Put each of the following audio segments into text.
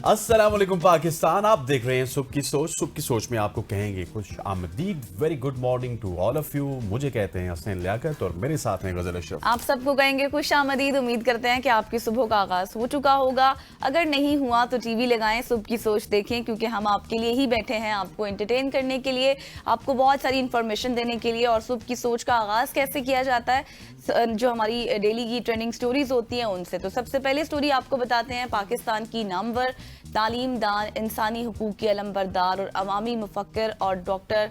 अस्सलाम वालेकुम पाकिस्तान, आप देख रहे हैं सुबह की सोच। सुबह की सोच में आपको कहेंगे खुश आमदीद। Very good morning to all of you. मुझे कहते हैं हसनैन लियाकत और मेरे साथ हैं गजल अशरफ। आप सबको कहेंगे खुश आमदीद। उम्मीद करते हैं कि आपकी सुबह का आगाज हो चुका होगा। अगर नहीं हुआ तो टीवी लगाएं, सुबह की सोच देखें, क्योंकि हम आपके लिए ही बैठे हैं, आपको एंटरटेन करने के लिए, आपको बहुत सारी इंफॉर्मेशन देने के लिए। और सुबह की सोच का आगाज कैसे किया जाता है, जो हमारी डेली की ट्रेंडिंग स्टोरीज होती हैं उनसे। तो सबसे पहले स्टोरी आपको बताते हैं पाकिस्तान की नामवर तालीम दान, इंसानी हुकूक की अलमबरदार और अवामी मुफक्किर और डॉक्टर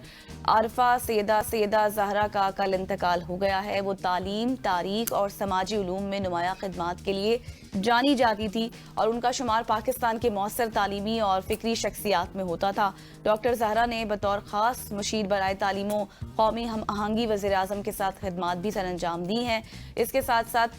आरफा सैयदा ज़हरा का कल इंतकाल हो गया है। वो तालीम, तारीख और समाजी उलूम में नुमाया खिदमात के लिए जानी जाती थी और उनका शुमार पाकिस्तान के मौसर तालीमी और फिक्री शख्सियात में होता था। डॉक्टर ज़हरा ने बतौर ख़ास मुशीर बराए तालीमो कौमी हम आहंगी वज़ीर आज़म के साथ खिदमात भी सर अंजाम दी हैं। इसके साथ साथ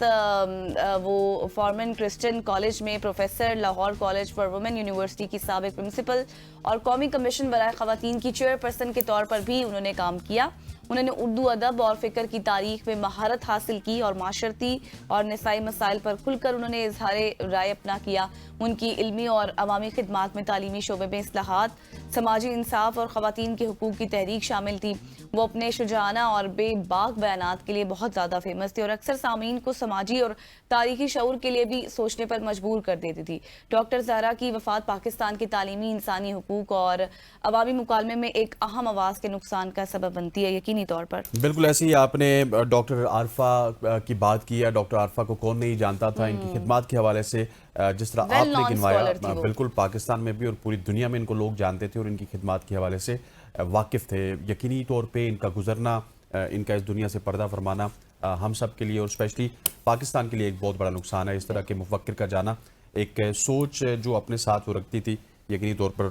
वो फॉर्मन क्रिश्चियन कॉलेज में professor, Lahore college for women university की साबिक प्रिंसिपल और कौमी कमीशन बराए ख़वातीन की चेयरपर्सन के तौर पर भी उन्होंने काम किया। उन्होंने उर्दू अदब और फ़िक्र की तारीख में महारत हासिल की और माशरती और निसाई मसाइल पर खुलकर उन्होंने इजहार राय अपना किया। उनकी इल्मी और अवामी खिदमात में तालीमी शोबे में इस्लाहात, समाजी इंसाफ और ख़वातीन के हुकूक की तहरीक शामिल थी। वो अपने शुजाना और बेबाक बयानात के लिए बहुत ज़्यादा फेमस थी और अक्सर सामीन को समाजी और तारीखी शऊर के लिए भी सोचने पर मजबूर कर देती थी। डॉक्टर ज़हरा की वफ़ात पाकिस्तान के तालीमी, इंसानी हुकूक और अवामी मुकालमे में एक अहम आवाज़ के नुकसान का सबब बनती है, यकीनी तौर पर। बिल्कुल ऐसे ही आपने डॉक्टर आरफा की बात की है। डॉक्टर आरफा को कौन नहीं जानता था, इनकी खिदमात के हवाले से जिस तरह आपने गिनवाया, बिल्कुल पाकिस्तान में भी और पूरी दुनिया में इनको लोग जानते थे और इनकी खिदमात के हवाले से वाकिफ थे। यकीनी तौर पे इनका गुजरना, इनका इस दुनिया से पर्दा फरमाना हम सब के लिए और स्पेशली पाकिस्तान के लिए एक बहुत बड़ा नुकसान है। इस तरह के मुफक्किर का जाना, एक सोच जो अपने साथ वो रखती थी, यकीनी तौर पर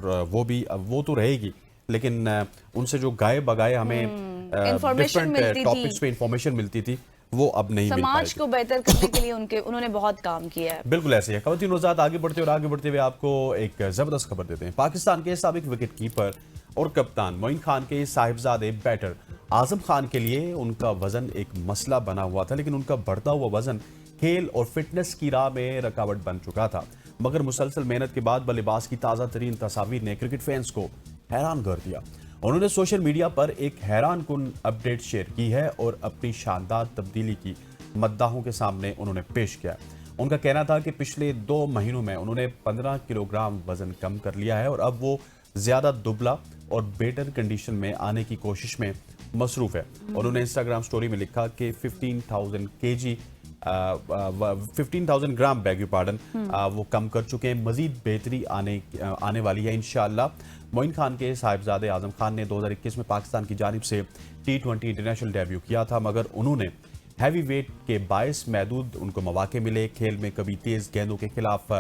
वो तो रहेगी, लेकिन उनसे जो गाए बगाए हमें डिफरेंट टॉपिक्स पे इंफॉर्मेशन मिलती थी, वो अब नहीं मिल पाएगी। समाज को बेहतर करने के लिए उन्होंने बहुत काम किया है। बिल्कुल ऐसे है। खवातीन नौज़ाद आगे बढ़ते हुए आपको एक जबरदस्त खबर देते हैं। पाकिस्तान के साबिक विकेट कीपर और कप्तान मोइन खान के साहिबजादे बैटर आजम खान के लिए उनका वजन एक मसला बना हुआ था, लेकिन उनका बढ़ता हुआ वजन खेल और फिटनेस की राह में रुकावट बन चुका था। मगर मुसलसल मेहनत के बाद बल्लेबाज की ताज़ा तरीन तस्वीर ने क्रिकेट फैंस को हैरान कर दिया। उन्होंने सोशल मीडिया पर एक हैरान कुन अपडेट शेयर की है और अपनी शानदार तब्दीली की मद्दाहों के सामने उन्होंने पेश किया। उनका कहना था कि पिछले 2 महीनों में उन्होंने 15 किलोग्राम वजन कम कर लिया है और अब वो ज़्यादा दुबला और बेटर कंडीशन में आने की कोशिश में मसरूफ़ है। उन्होंने इंस्टाग्राम स्टोरी में लिखा कि 15,000 ग्राम बैग पार्डन वो कम कर चुके हैं। मजीद बेहतरी आने वाली है इंशाअल्लाह। मोइन खान के साहिबजादे आजम खान ने 2021 में पाकिस्तान की जानिब से T20 इंटरनेशनल डेब्यू किया था, मगर उन्होंने हैवी वेट के बायस महदूद उनको मौके मिले। खेल में कभी तेज़ गेंदों के खिलाफ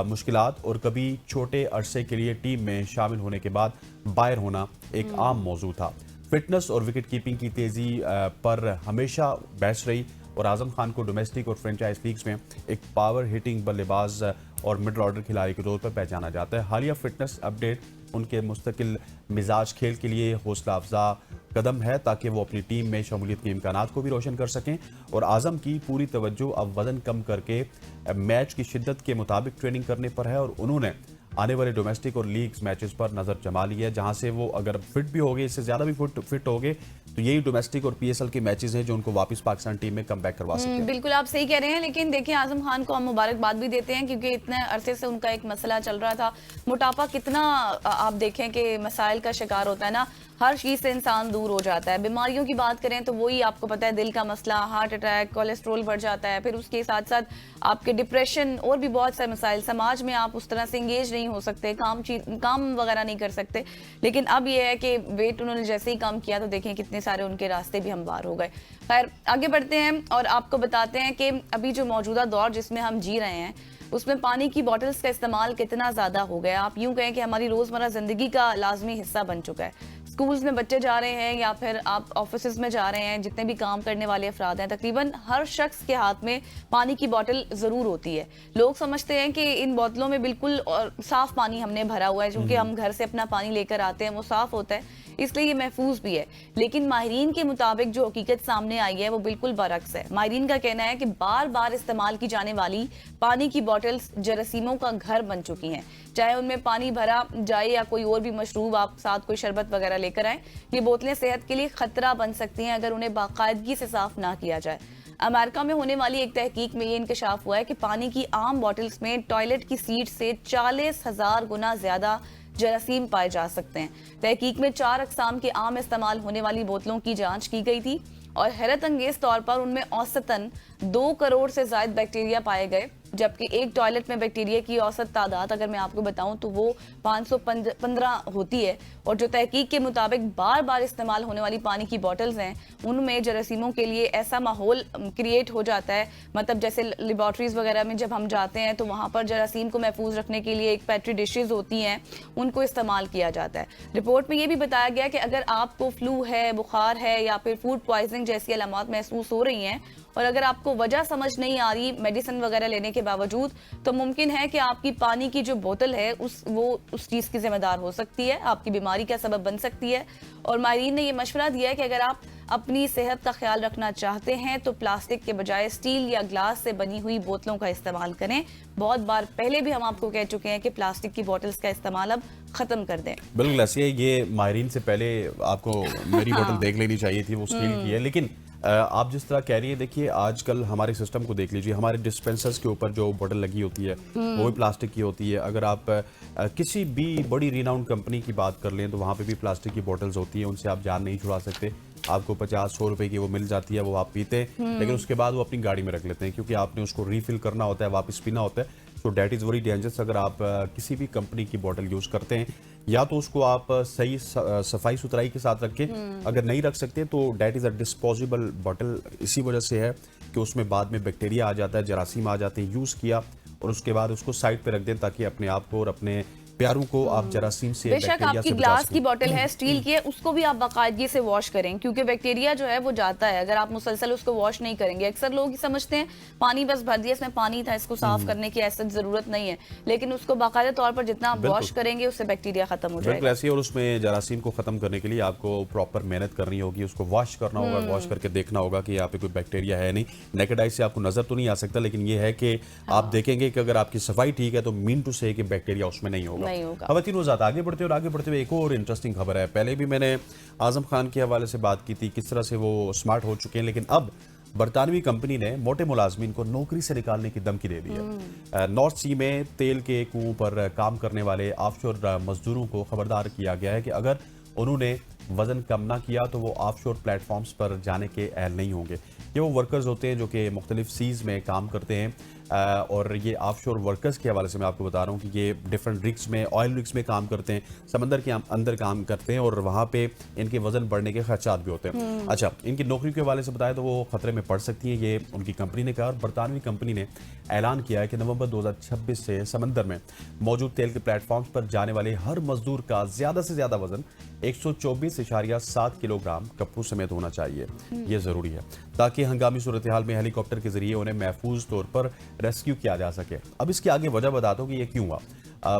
मुश्किलात और कभी छोटे अरसे के लिए टीम में शामिल होने के बाद बाहर होना एक आम मौजू था। फिटनेस और विकेट कीपिंग की तेज़ी पर हमेशा बहस रही और आजम खान को डोमेस्टिक और फ्रेंचाइज लीग्स में एक पावर हिटिंग बल्लेबाज और मिडल ऑर्डर खिलाड़ी के तौर पर पहचाना जाता है। हालिया फिटनेस अपडेट उनके मुस्तकिल मिजाज खेल के लिए हौसला अफजा कदम है, ताकि वो अपनी टीम में शमूलियत के इम्कानात को भी रोशन कर सकें। और आजम की पूरी तवज्जो अब वजन कम करके मैच की शिद्दत के मुताबिक ट्रेनिंग करने पर है और उन्होंने आने वाले डोमेस्टिक और लीग्स मैचेस पर नजर जमा ली है, जहां से वो अगर फिट भी हो गए, इससे ज्यादा भी फिट हो गए, तो यही डोमेस्टिक और पीएसएल के मैचेस हैं जो उनको वापस पाकिस्तान टीम में कमबैक करवा सकते हैं। बिल्कुल आप सही कह रहे हैं, लेकिन देखिए आजम खान को हम मुबारकबाद भी देते हैं, क्योंकि इतने अरसे से उनका एक मसला चल रहा था। मोटापा कितना आप देखें कि मसाइल का शिकार होता है ना, हर चीज़ से इंसान दूर हो जाता है। बीमारियों की बात करें तो वही आपको पता है, दिल का मसला, हार्ट अटैक, कोलेस्ट्रोल बढ़ जाता है, फिर उसके साथ साथ आपके डिप्रेशन और भी बहुत सारे मसाइल। समाज में आप उस तरह से इंगेज नहीं हो सकते, काम वगैरह नहीं कर सकते। लेकिन अब यह है कि वेट उन्होंने जैसे ही कम किया तो देखें कितने सारे उनके रास्ते भी हमवार हो गए। खैर आगे बढ़ते हैं और आपको बताते हैं कि अभी जो मौजूदा दौर जिसमें हम जी रहे हैं उसमें पानी की बॉटल्स का इस्तेमाल कितना ज़्यादा हो गया। आप यूँ कहें कि हमारी रोज़मर्रा ज़िंदगी का लाजमी हिस्सा बन चुका है। स्कूल्स में बच्चे जा रहे हैं या फिर आप ऑफिस में जा रहे हैं, जितने भी काम करने वाले अफराद हैं, तकरीबन हर शख्स के हाथ में पानी की बोतल ज़रूर होती है। लोग समझते हैं कि इन बोतलों में बिल्कुल और साफ़ पानी हमने भरा हुआ है, क्योंकि हम घर से अपना पानी लेकर आते हैं, वो साफ़ होता है। इसलिए ये महफूज भी है। लेकिन माहिरीन के मुताबिक जो हकीकत सामने आई है वो बिल्कुल बरअक्स है। माहिरीन का कहना है कि बार बार इस्तेमाल की जाने वाली पानी की बॉटल्स जरासीमों का घर बन चुकी हैं। चाहे उनमें पानी भरा जाए या कोई और भी मशरूब, आप साथ कोई शरबत वगैरह लेकर आए, ये बोतलें सेहत के लिए खतरा बन सकती हैं अगर उन्हें बाकायदगी से साफ ना किया जाए। अमेरिका में होने वाली एक तहकीक में ये इंकशाफ हुआ है कि पानी की आम बॉटल्स में टॉयलेट की सीट से 40,000 गुना ज्यादा जरासीम पाए जा सकते हैं। तहकीक में 4 अक़साम के आम इस्तेमाल होने वाली बोतलों की जांच की गई थी और हैरत अंगेज तौर पर उनमें औसतन 2 करोड़ से ज्यादा बैक्टीरिया पाए गए, जबकि एक टॉयलेट में बैक्टीरिया की औसत तादाद अगर मैं आपको बताऊं तो वो 515 होती है। और जो तहकीक के मुताबिक बार बार इस्तेमाल होने वाली पानी की बॉटल्स हैं उनमें जरासीमों के लिए ऐसा माहौल क्रिएट हो जाता है, मतलब जैसे लेबॉर्ट्रीज वगैरह में जब हम जाते हैं तो वहां पर जरासीम को महफूज रखने के लिए एक पेट्री डिशेज होती हैं, उनको इस्तेमाल किया जाता है। रिपोर्ट में ये भी बताया गया कि अगर आपको फ्लू है, बुखार है या फिर फूड पॉइजनिंग जैसी अलामत महसूस हो रही हैं और अगर आपको वजह समझ नहीं आ रही मेडिसिन वगैरह लेने के बावजूद, तो मुमकिन है कि आपकी पानी की जो बोतल है वो उस चीज की जिम्मेदार हो सकती है, आपकी बीमारी का सबब बन सकती है। और माहिरीन ने ये मशवरा दिया है कि अगर आप अपनी सेहत का ख्याल रखना चाहते हैं तो प्लास्टिक के बजाय स्टील या ग्लास से बनी हुई बोतलों का इस्तेमाल करें। बहुत बार पहले भी हम आपको कह चुके हैं कि प्लास्टिक की बोतल्स का इस्तेमाल अब खत्म कर दें। बिल्कुल ऐसे ये माहिरीन से पहले आपको मेरी बोतल देख लेनी चाहिए थी, वो स्टील की है। लेकिन आप जिस तरह कह रही है, देखिए आजकल हमारे सिस्टम को देख लीजिए, हमारे डिस्पेंसर्स के ऊपर जो बोतल लगी होती है वो भी प्लास्टिक की होती है। अगर आप किसी भी बड़ी रिनाउंड कंपनी की बात कर लें तो वहाँ पे भी प्लास्टिक की बोतल्स होती हैं, उनसे आप जान नहीं छुड़ा सकते। आपको 50-100 रुपए की वो मिल जाती है, वो आप पीते हैं, लेकिन उसके बाद वो अपनी गाड़ी में रख लेते हैं क्योंकि आपने उसको रीफिल करना होता है, वापस पीना होता है। So that is very dangerous. अगर आप किसी भी कंपनी की बोतल यूज़ करते हैं या तो उसको आप सही सफाई सुथराई के साथ रखें, अगर नहीं रख सकते तो डैट इज़ अ डिस्पोजेबल बोतल। इसी वजह से है कि उसमें बाद में बैक्टीरिया आ जाता है, जरासीम आ जाते हैं। यूज़ किया और उसके बाद उसको साइड पे रख दें ताकि अपने आप को और अपने प्यारों को आप जरासीम से, बेशक आपकी ग्लास की बोतल है, स्टील की है, उसको भी आप बाकायदगी से वॉश करें क्योंकि बैक्टीरिया जो है वो जाता है अगर आप मुसलसल उसको वॉश नहीं करेंगे। अक्सर लोग ही समझते हैं पानी बस भर दिया, इसमें पानी था, इसको साफ करने की ऐसी जरूरत नहीं है, लेकिन उसको बाकायदा तौर पर जितना आप वॉश करेंगे उससे बैक्टीरिया खत्म हो जाएगा। ऐसे और उसमें जरासीम को खत्म करने के लिए आपको प्रॉपर मेहनत करनी होगी, उसको वॉश करना होगा, वॉश करके देखना होगा कि यहाँ पे कोई बैक्टीरिया है नहीं। नेकेड आई से आपको नजर तो नहीं आ सकता, लेकिन ये है कि आप देखेंगे कि अगर आपकी सफाई ठीक है तो मीन टू से कि बैक्टीरिया उसमें नहीं होगा। खवातीन ज़्यादा आगे बढ़ते हुए एक और इंटरेस्टिंग खबर है। पहले भी मैंने आजम खान के हवाले से बात की थी, किस तरह से वो स्मार्ट हो चुके हैं, लेकिन अब बरतानवी कंपनी ने मोटे मुलाजमीन को नौकरी से निकालने की धमकी दे दी है। नॉर्थ सी में तेल के कुओं पर काम करने वाले ऑफशोर मजदूरों को खबरदार किया गया है कि अगर उन्होंने वजन कम ना किया तो वो ऑफशोर प्लेटफॉर्म्स पर जाने के अहल नहीं होंगे। ये वो वर्कर्स होते हैं जो कि मुख्तलिफ सीज में काम करते हैं और ये ऑफशोर वर्कर्स के हवाले से मैं आपको बता रहा हूँ कि ये डिफरेंट रिग्स में, ऑयल रिग्स में काम करते हैं, समंदर के अंदर काम करते हैं और वहाँ पे इनके वजन बढ़ने के खर्चात भी होते हैं। अच्छा, इनकी नौकरी के हवाले से बताया तो वो खतरे में पड़ सकती हैं, ये उनकी कंपनी ने कहा। और बरतानवी कंपनी ने ऐलान किया है कि नवंबर 2026 से समंदर में मौजूद तेल के प्लेटफॉर्म्स पर जाने वाले हर मजदूर का ज्यादा से ज्यादा वजन 124.7 किलोग्राम कप्पू समेत होना चाहिए। ये जरूरी है ताकि हंगामी सूरत हाल में हेलीकॉप्टर के जरिए उन्हें महफूज तौर पर रेस्क्यू किया जा सके। अब इसके आगे वजह बताता हूँ कि ये क्यों हुआ।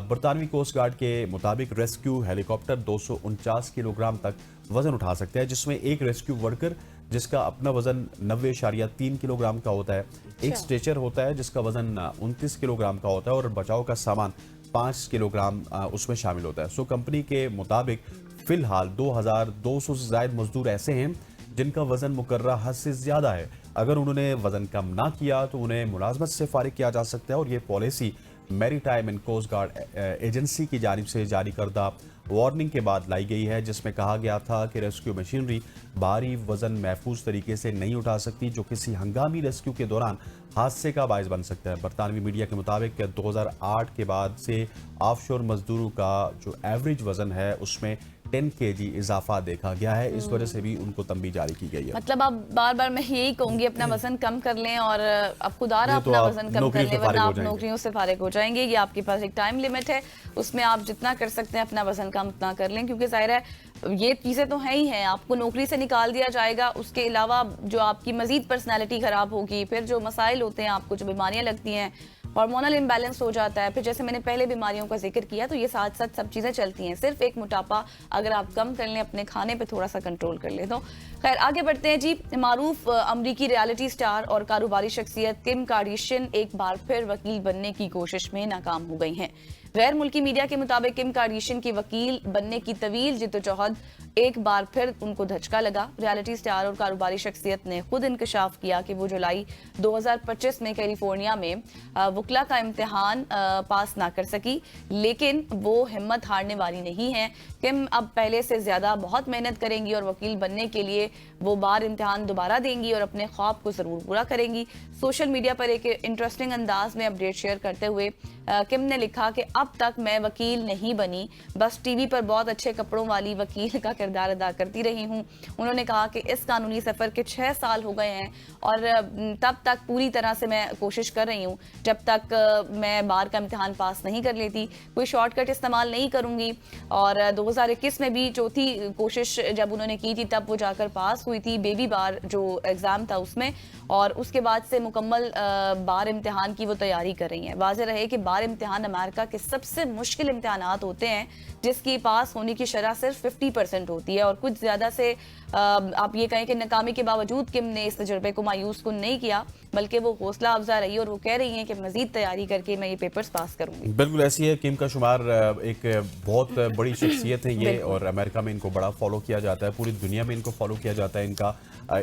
बरतानवी कोस्ट गार्ड के मुताबिक रेस्क्यू हेलीकॉप्टर 249 किलोग्राम तक वजन उठा सकते हैं, जिसमें एक रेस्क्यू वर्कर जिसका अपना वजन 90.3 किलोग्राम का होता है, एक स्ट्रेचर होता है जिसका वजन 29 किलोग्राम का होता है और बचाव का सामान 5 किलोग्राम उसमें शामिल होता है। सो कंपनी के मुताबिक फिलहाल 2200 से ज्यादा मजदूर ऐसे हैं जिनका वजन मुकर्रर हद से ज्यादा है। अगर उन्होंने वजन कम ना किया तो उन्हें मुलाजमत से फारिग किया जा सकता है और ये policy maritime and coast guard agency की जानिब से जारी करदा वार्निंग के बाद लाई गई है, जिसमें कहा गया था कि रेस्क्यू मशीनरी भारी वजन महफूज तरीके से नहीं उठा सकती जो किसी हंगामी रेस्क्यू के दौरान हादसे का बायस बन सकता है। बरतानवी मीडिया के मुताबिक 2008 के बाद से ऑफशोर मजदूरों का जो एवरेज वजन है उसमें 10 kg इजाफा देखा गया है। इस वजह से भी उनको तंबी जारी की गई है। मतलब आप बार बार मैं यही कहूंगी अपना वजन कम कर लें और आप खुदारा अपना वजन कम कर लें, वरना आप नौकरियों से फारिग हो जाएंगे। ये आपके पास एक टाइम लिमिट है, उसमें आप जितना कर सकते हैं अपना वजन कम उतना कर लें, क्योंकि जाहिर है ये चीजें तो है ही हैं, आपको नौकरी से निकाल दिया जाएगा, उसके अलावा जो आपकी मजीद पर्सनैलिटी खराब होगी, फिर जो मसाइल होते हैं, आपको जो बीमारियां लगती हैं हार्मोनल इम्बैलेंस हो जाता है, फिर जैसे मैंने पहले बीमारियों का जिक्र किया, तो ये साथ साथ सब चीज़ें चलती हैं। सिर्फ एक मोटापा अगर आप कम कर लें, अपने खाने पे थोड़ा सा कंट्रोल कर लें तो। खैर आगे बढ़ते हैं जी। मारूफ अमरीकी रियलिटी स्टार और कारोबारी शख्सियत किम कार्दाशियन एक बार फिर वकील बनने की कोशिश में नाकाम हो गई हैं। गैर मुल्की मीडिया के मुताबिक किम कार्दाशियन की वकील बनने की तवील जिद्दोजहद एक बार फिर उनको धचका लगा। रियलिटी स्टार और कारोबारी शख्सियत ने खुद इंकशाफ किया कि वो जुलाई 2025 में कैलिफोर्निया में वकला का इम्तिहान पास ना कर सकी, लेकिन वो हिम्मत हारने वाली नहीं है। किम अब पहले से ज्यादा बहुत मेहनत करेंगी और वकील बनने के लिए वो बार इम्तिहान दोबारा देंगी और अपने ख्वाब को जरूर पूरा करेंगी। सोशल मीडिया पर एक इंटरेस्टिंग अंदाज में अपडेट शेयर करते हुए किम ने लिखा कि अब तक मैं वकील नहीं बनी, बस टीवी पर बहुत अच्छे कपड़ों वाली वकील का किरदार अदा करती रही हूँ। उन्होंने कहा कि इस कानूनी सफर के 6 साल हो गए हैं और तब तक पूरी तरह से मैं कोशिश कर रही हूँ। जब तक मैं बार का इम्तिहान पास नहीं कर लेती, कोई शॉर्टकट इस्तेमाल नहीं करूंगी। और 2021 में भी चौथी कोशिश जब उन्होंने की थी तब वो जाकर पास हुई थी, बेबी बार जो एग्जाम था उसमें, और उसके बाद से मुकम्मल बार इम्तिहान की वो तैयारी कर रही हैं। वाज़ेह रहे कि बार इम्तिहान अमेरिका के सबसे मुश्किल इम्तिहानात होते हैं, जिसकी पास होने की शरह सिर्फ 50% होती है। और कुछ ज़्यादा से आप ये कहें कि नाकामी के बावजूद किम ने इस तजुर्बे को मायूस कुन नहीं किया, बल्कि वो हौसला अफजा रही और वो कह रही हैं कि मजीद तैयारी करके मैं ये पेपर्स पास करूंगी। बिल्कुल ऐसी है। किम का शुमार एक बहुत बड़ी शख्सियत है ये, और अमेरिका में इनको बड़ा फॉलो किया जाता है, पूरी दुनिया में इनको फॉलो किया जाता है।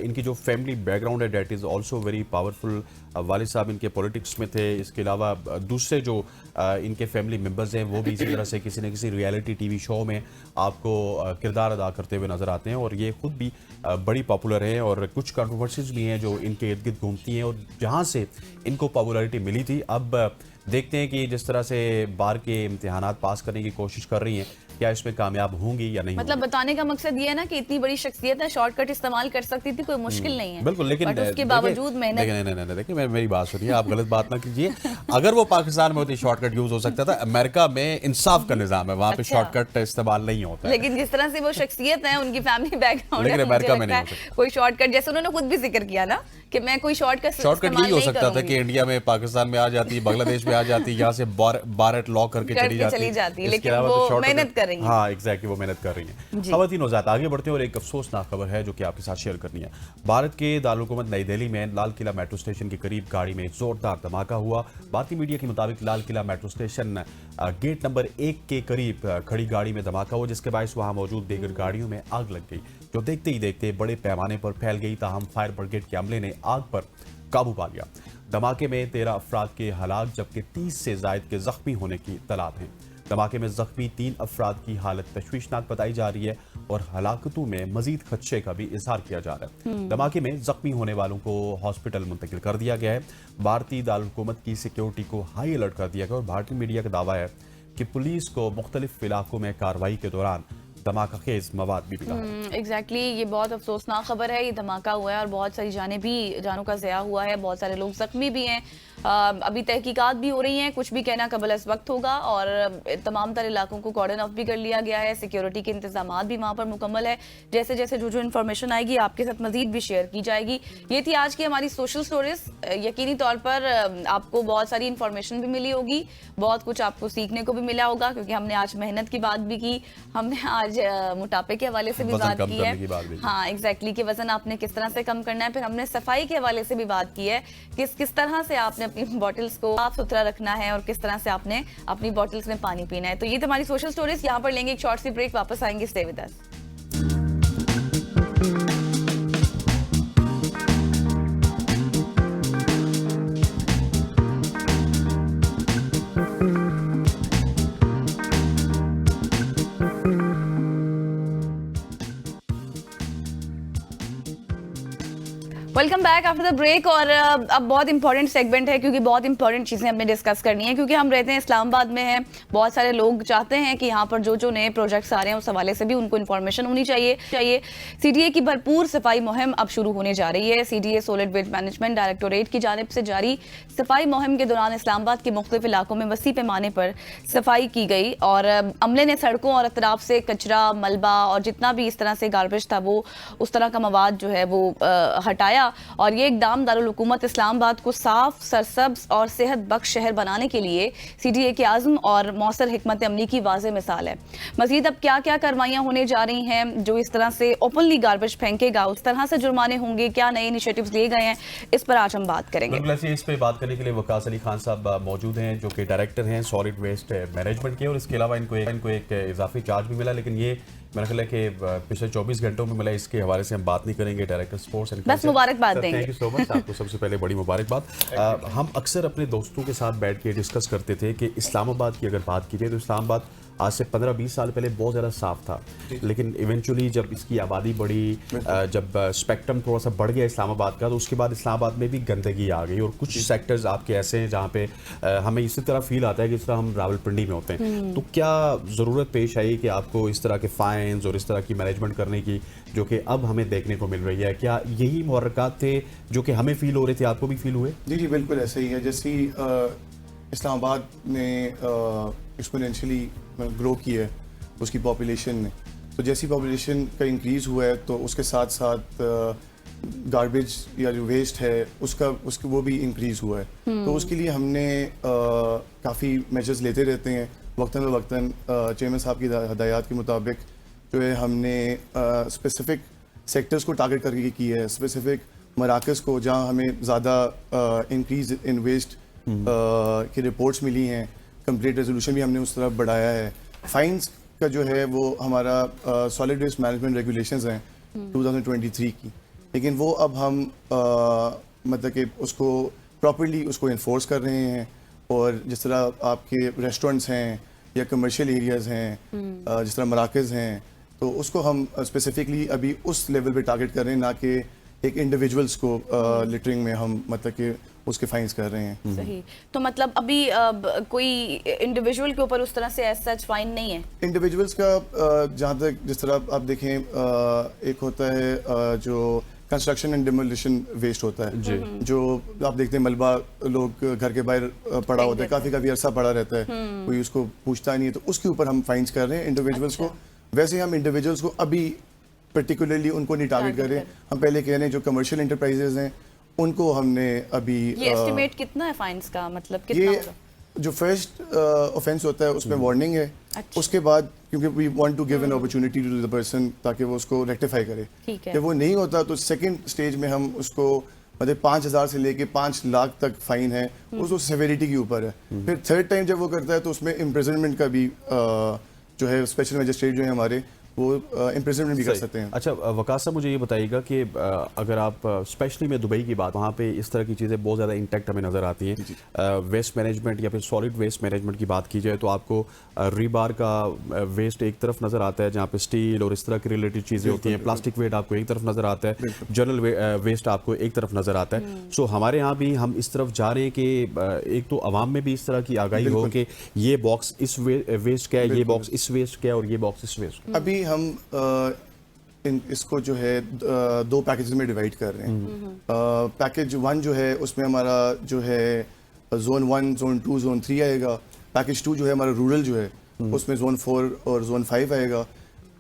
इनकी जो फैमिली बैकग्राउंड है that is also very powerful. वालिद साहब इनके पॉलिटिक्स में थे, इसके अलावा दूसरे जो इनके फैमिली मेम्बर्स हैं वो भी इसी तरह से किसी न किसी रियलिटी टीवी शो में आपको किरदार अदा करते हुए नजर आते हैं, और ये खुद भी बड़ी पॉपुलर हैं। और कुछ कंट्रोवर्सीज भी हैं जो इनके इर्द गिर्द घूमती हैं, और जहाँ से इनको पॉपुलैरिटी मिली थी, अब देखते हैं कि जिस तरह से बार के इम्तिहानात पास करने की कोशिश कर रही हैं, क्या इसमें कामयाब होंगी या नहीं। मतलब बताने का मकसद ये है ना कि इतनी बड़ी शख्सियत है, शॉर्टकट इस्तेमाल कर सकती थी, कोई मुश्किल नहीं है। बिल्कुल, लेकिन उसके बावजूद मेहनत। नहीं, देखिए मेरी बात सुनिए, आप गलत बात ना कीजिए। अगर वो पाकिस्तान में होती शॉर्टकट यूज हो सकता था। अमेरिका में इंसाफ का निजाम है, वहाँ पे शॉर्टकट इस्तेमाल नहीं होता है। लेकिन जिस तरह से वो शख्सियत है, उनकी फैमिली बैकग्राउंड, लेकिन अमेरिका में नहीं हो सकता कोई शॉर्टकट, जैसे उन्होंने खुद भी जिक्र किया ना कि मैं कोई शॉर्टकट यही हो सकता था कि इंडिया में, पाकिस्तान में आ जाती, बांग्लादेश में आ जाती, यहाँ से बार लॉ करके चली जाती, लेकिन वो मेहनत कर रही है। हाँ एग्जैक्टली, वो मेहनत कर रही है। खवातीन औज़ात, आगे बढ़ते हैं और एक अफसोसनाक खबर है जो कि आपके साथ शेयर करनी है। भारत के दारुल हुकूमत नई दिल्ली में लाल किला मेट्रो स्टेशन के करीब गाड़ी में जोरदार धमाका हुआ। भारतीय मीडिया के मुताबिक Lal Qila metro station gate number 1 के करीब खड़ी गाड़ी में धमाका हुआ, जिसके बायस वहां मौजूद दीगर गाड़ियों में आग लग गई, जो देखते ही देखते बड़े पैमाने पर फैल गई। ताहम फायर ब्रिगेड के अमले ने आग पर काबू पा लिया। धमाके में 13 अफराद के हलाक जबकि 30 से जायद के जख्मी होने की इत्तलात हैं। धमाके में जख्मी 3 अफराद की हालत तशवीशनाक बताई जा रही है और हलाकतों में मजीद खदशे का भी इजहार किया जा रहा है। धमाके में जख्मी होने वालों को हॉस्पिटल मुंतकिल कर दिया गया है। भारतीय दारुल हुकूमत की सिक्योरिटी को हाई अलर्ट कर दिया गया और भारतीय मीडिया का दावा है कि पुलिस को मुख्तलिफ इलाकों में कार्रवाई के दौरान धमाका खेज मवाद भी मिला है। एग्जैक्टली, ये बहुत अफसोसनाक खबर है। ये धमाका हुआ है और बहुत सारी जानों का ज़या हुआ है, बहुत सारे लोग जख्मी भी हैं। अभी तहकीकात भी हो रही हैं, कुछ भी कहना कबल अज़ वक्त होगा। और तमाम तर इलाकों को कॉर्डन ऑफ भी कर लिया गया है, सिक्योरिटी के इंतजाम भी वहाँ पर मुकम्मल है। जैसे जैसे जो इन्फॉर्मेशन आएगी आपके साथ मजीद भी शेयर की जाएगी। ये थी आज की हमारी सोशल स्टोरीज। यकीनी तौर पर आपको बहुत सारी इन्फॉर्मेशन भी मिली होगी, बहुत कुछ आपको सीखने को भी मिला होगा, क्योंकि हमने आज मेहनत की बात भी की, हमने आज मोटापे के हवाले से भी बात की है। हाँ एग्जैक्टली, कि वजन आपने किस तरह से कम करना है। फिर हमने सफाई के हवाले से भी बात की है, किस तरह से आपने अपनी बॉटल्स को साफ सुथरा रखना है और किस तरह से आपने अपनी बॉटल्स में पानी पीना है। तो ये हमारी सोशल स्टोरीज। यहाँ पर लेंगे एक शॉर्ट सी ब्रेक, वापस आएंगे, stay with us. Welcome back after the break. और अब बहुत इंपॉर्टेंट सेगमेंट है, क्योंकि बहुत इंपॉर्टेंट चीजें हमें डिस्कस करनी है, क्योंकि हम रहते हैं इस्लामाबाद में हैं। बहुत सारे लोग चाहते हैं कि यहाँ पर जो नए प्रोजेक्ट्स आ रहे हैं उस हवाले से भी उनको इन्फॉर्मेशन होनी चाहिए। सीडीए की भरपूर सफाई मुहिम अब शुरू होने जा रही है। CDA solid waste management directorate की जानिब से जारी सफाई मुहिम के दौरान इस्लामाबाद के मुख्तलिफ इलाकों में वसी पैमाने पर सफाई की गई और अमले ने सड़कों और अतराफ से कचरा, मलबा और जितना भी इस तरह से गार्बेज था वो उस तरह का मवाद जो है वो हटाया आया और ये इकदाम दारुल हुकूमत इस्लामाबाद को साफ, सरसब्ज और सेहत बख्श शहर बनाने के लिए CTA के आज़म और मौसर हिकमत अमली की वाज़ेह मिसाल है। मज़ीद अब क्या क्या कार्रवाइयाँ होने जा रही हैं, जो इस तरह से ओपनली गार्बेज फेंकेगा उस तरह से जुर्माने होंगे, क्या नए इनिशिएटिव्स लिए गए हैं, इस पर आज हम बात करेंगे। इस पे बात करने के लिए वकास अली खान साहब मौजूद हैं, जो कि डायरेक्टर हैं सॉलिड वेस्ट मैनेजमेंट के, और इसके अलावा इनको एक इजाफी चार्ज भी मिला, लेकिन ये मेरा ख्याल है कि पिछले 24 घंटों में मिला, इसके हवाले से हम बात नहीं करेंगे। डायरेक्टर स्पोर्ट्स एंड बस मुबारकबाद देंगे। थैंक यू सो मच, आपको सबसे पहले बड़ी मुबारकबाद। हम अक्सर अपने दोस्तों के साथ बैठ के डिस्कस करते थे कि इस्लामाबाद की अगर बात की जाए तो इस्लामाबाद आज से 15-20 साल पहले बहुत ज़्यादा साफ था, लेकिन इवेंचुअली जब इसकी आबादी बढ़ी, जब स्पेक्ट्रम थोड़ा सा बढ़ गया इस्लामाबाद का, तो उसके बाद इस्लामाबाद में भी गंदगी आ गई और कुछ सेक्टर्स आपके ऐसे हैं जहाँ पे हमें इसी तरह फील आता है कि इस तरह हम रावलपिंडी में होते हैं। तो क्या ज़रूरत पेश आई कि आपको इस तरह के फाइन्स और इस तरह की मैनेजमेंट करने की, जो कि अब हमें देखने को मिल रही है? क्या यही मुहर्रकात थे जो कि हमें फील हो रहे थे, आपको भी फील हुए? जी बिल्कुल ऐसे ही है। जैसे इस्लामाबाद ने एक्सपोनेंशियली ग्रो की है उसकी पॉपुलेशन ने, तो जैसी पॉपुलेशन का इंक्रीज़ हुआ है तो उसके साथ साथ गार्बेज या जो वेस्ट है उसका वो भी इंक्रीज़ हुआ है। तो उसके लिए हमने काफ़ी मेजर्स लेते रहते हैं वक्तन वक्तन। चेयरमैन साहब की हदायत के मुताबिक जो है हमने स्पेसिफिक सेक्टर्स को टारगेट करके की है, स्पेसिफिक मराकज़ को जहाँ हमें ज़्यादा इंक्रीज इन वेस्ट की रिपोर्ट्स मिली हैं। कंप्लीट रेजोल्यूशन भी हमने उस तरफ बढ़ाया है। फाइन्स का जो है वो हमारा सॉलिड वेस्ट मैनेजमेंट रेगुलेशंस हैं 2023 की, लेकिन वो अब हम मतलब कि उसको प्रॉपर्ली उसको इन्फोर्स कर रहे हैं। और जिस तरह आपके रेस्टोरेंट्स हैं या कमर्शियल एरियाज़ हैं, जिस तरह मराकज़ हैं, तो उसको हम स्पेसिफिकली अभी उस लेवल पे टारगेट कर रहे हैं, ना कि एक इंडिविजुअल्स को लिटरिंग में हम मतलब कि उसके फाइन्स कर रहे हैं। सही, तो मतलब अभी कोई इंडिविजुअल के ऊपर उस तरह से एज सच फाइन नहीं है? इंडिविजुअल्स का जहाँ तक जिस तरह आप देखें, एक होता है जो कंस्ट्रक्शन एंड डिमोलिशन वेस्ट होता है, जो आप देखते हैं मलबा लोग घर के बाहर पड़ा होता है, काफ़ी अरसा पड़ा रहता है, कोई उसको पूछता नहीं है, तो उसके ऊपर हम फाइन्स कर रहे हैं इंडिविजुअल्स को। वैसे हम इंडिविजुअल्स को अभी पर्टिकुलरली उनको नहीं टारगेट कर रहे हैं, हम पहले कह रहे हैं जो कमर्शियल इंटरप्राइजेज हैं उनको हमने अभी ये एस्टिमेट कितना है फाइन्स का, मतलब कितना होगा? जो फर्स्ट ऑफेंस होता है उसमें वार्निंग है। अच्छा। उसके बाद क्योंकि we want to give an opportunity to the person ताकि वो उसको रेक्टिफाई करे। जब वो नहीं होता तो सेकंड स्टेज में हम उसको मतलब 5,000 से लेके 5 लाख तक फाइन है, उसको सेवेरिटी के ऊपर है। फिर थर्ड टाइम जब वो करता है तो उसमें इम्प्रिजनमेंट का भी जो है स्पेशल मजिस्ट्रेट जो है हमारे वो इम्प्रिजनमेंट भी कर सकते हैं। अच्छा वकास साहब, मुझे ये बताइएगा कि अगर आप स्पेशली में दुबई की बात, वहाँ पे इस तरह की चीज़ें बहुत ज़्यादा इंटैक्ट हमें नज़र आती हैं। वेस्ट मैनेजमेंट या फिर सॉलिड वेस्ट मैनेजमेंट की बात की जाए तो आपको रीबार का वेस्ट एक तरफ नज़र आता है, जहाँ पे स्टील और इस तरह की रिलेटेड चीज़ें होती हैं। प्लास्टिक वेस्ट आपको एक तरफ नज़र आता है, जनरल वेस्ट आपको एक तरफ नज़र आता है। सो हमारे यहाँ भी हम इस तरफ जा रहे हैं कि एक तो आवाम में भी इस तरह की आगाही हो कि ये बॉक्स इस वेस्ट का है, ये बॉक्स इस वेस्ट का है और ये बॉक्स इस वेस्ट का। अभी हम इसको जो है 2 पैकेजेस में डिवाइड कर रहे हैं। पैकेज 1 जो है उसमें हमारा जो है जोन 1, जोन 2, जोन 3 आएगा। पैकेज 2 जो है हमारा रूरल जो है उसमें जोन 4 और जोन 5 आएगा।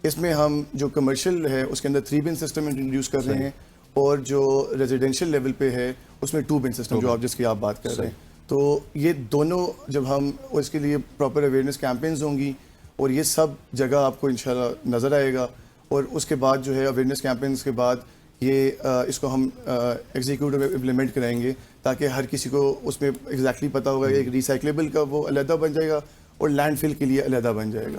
इसमें हम जो कमर्शियल है उसके अंदर 3 बिन सिस्टम इंट्रोड्यूस कर रहे हैं, और जो रेजिडेंशियल लेवल पे है उसमें 2 बिन सिस्टम जो जिसकी आप बात कर रहे हैं। तो ये दोनों जब हम इसके लिए प्रॉपर अवेयरनेस कैंपेन्स होंगी और ये सब जगह आपको इंशाल्लाह नज़र आएगा। और उसके बाद जो है अवेयरनेस कैंपेन्स के बाद ये इसको हम एग्जीक्यूटिव में इम्प्लीमेंट कराएंगे ताकि हर किसी को उसमें एग्जैक्टली पता होगा कि एक रिसाइक्लेबल का वो अलहदा बन जाएगा और लैंडफिल के लिए अलहदा बन जाएगा।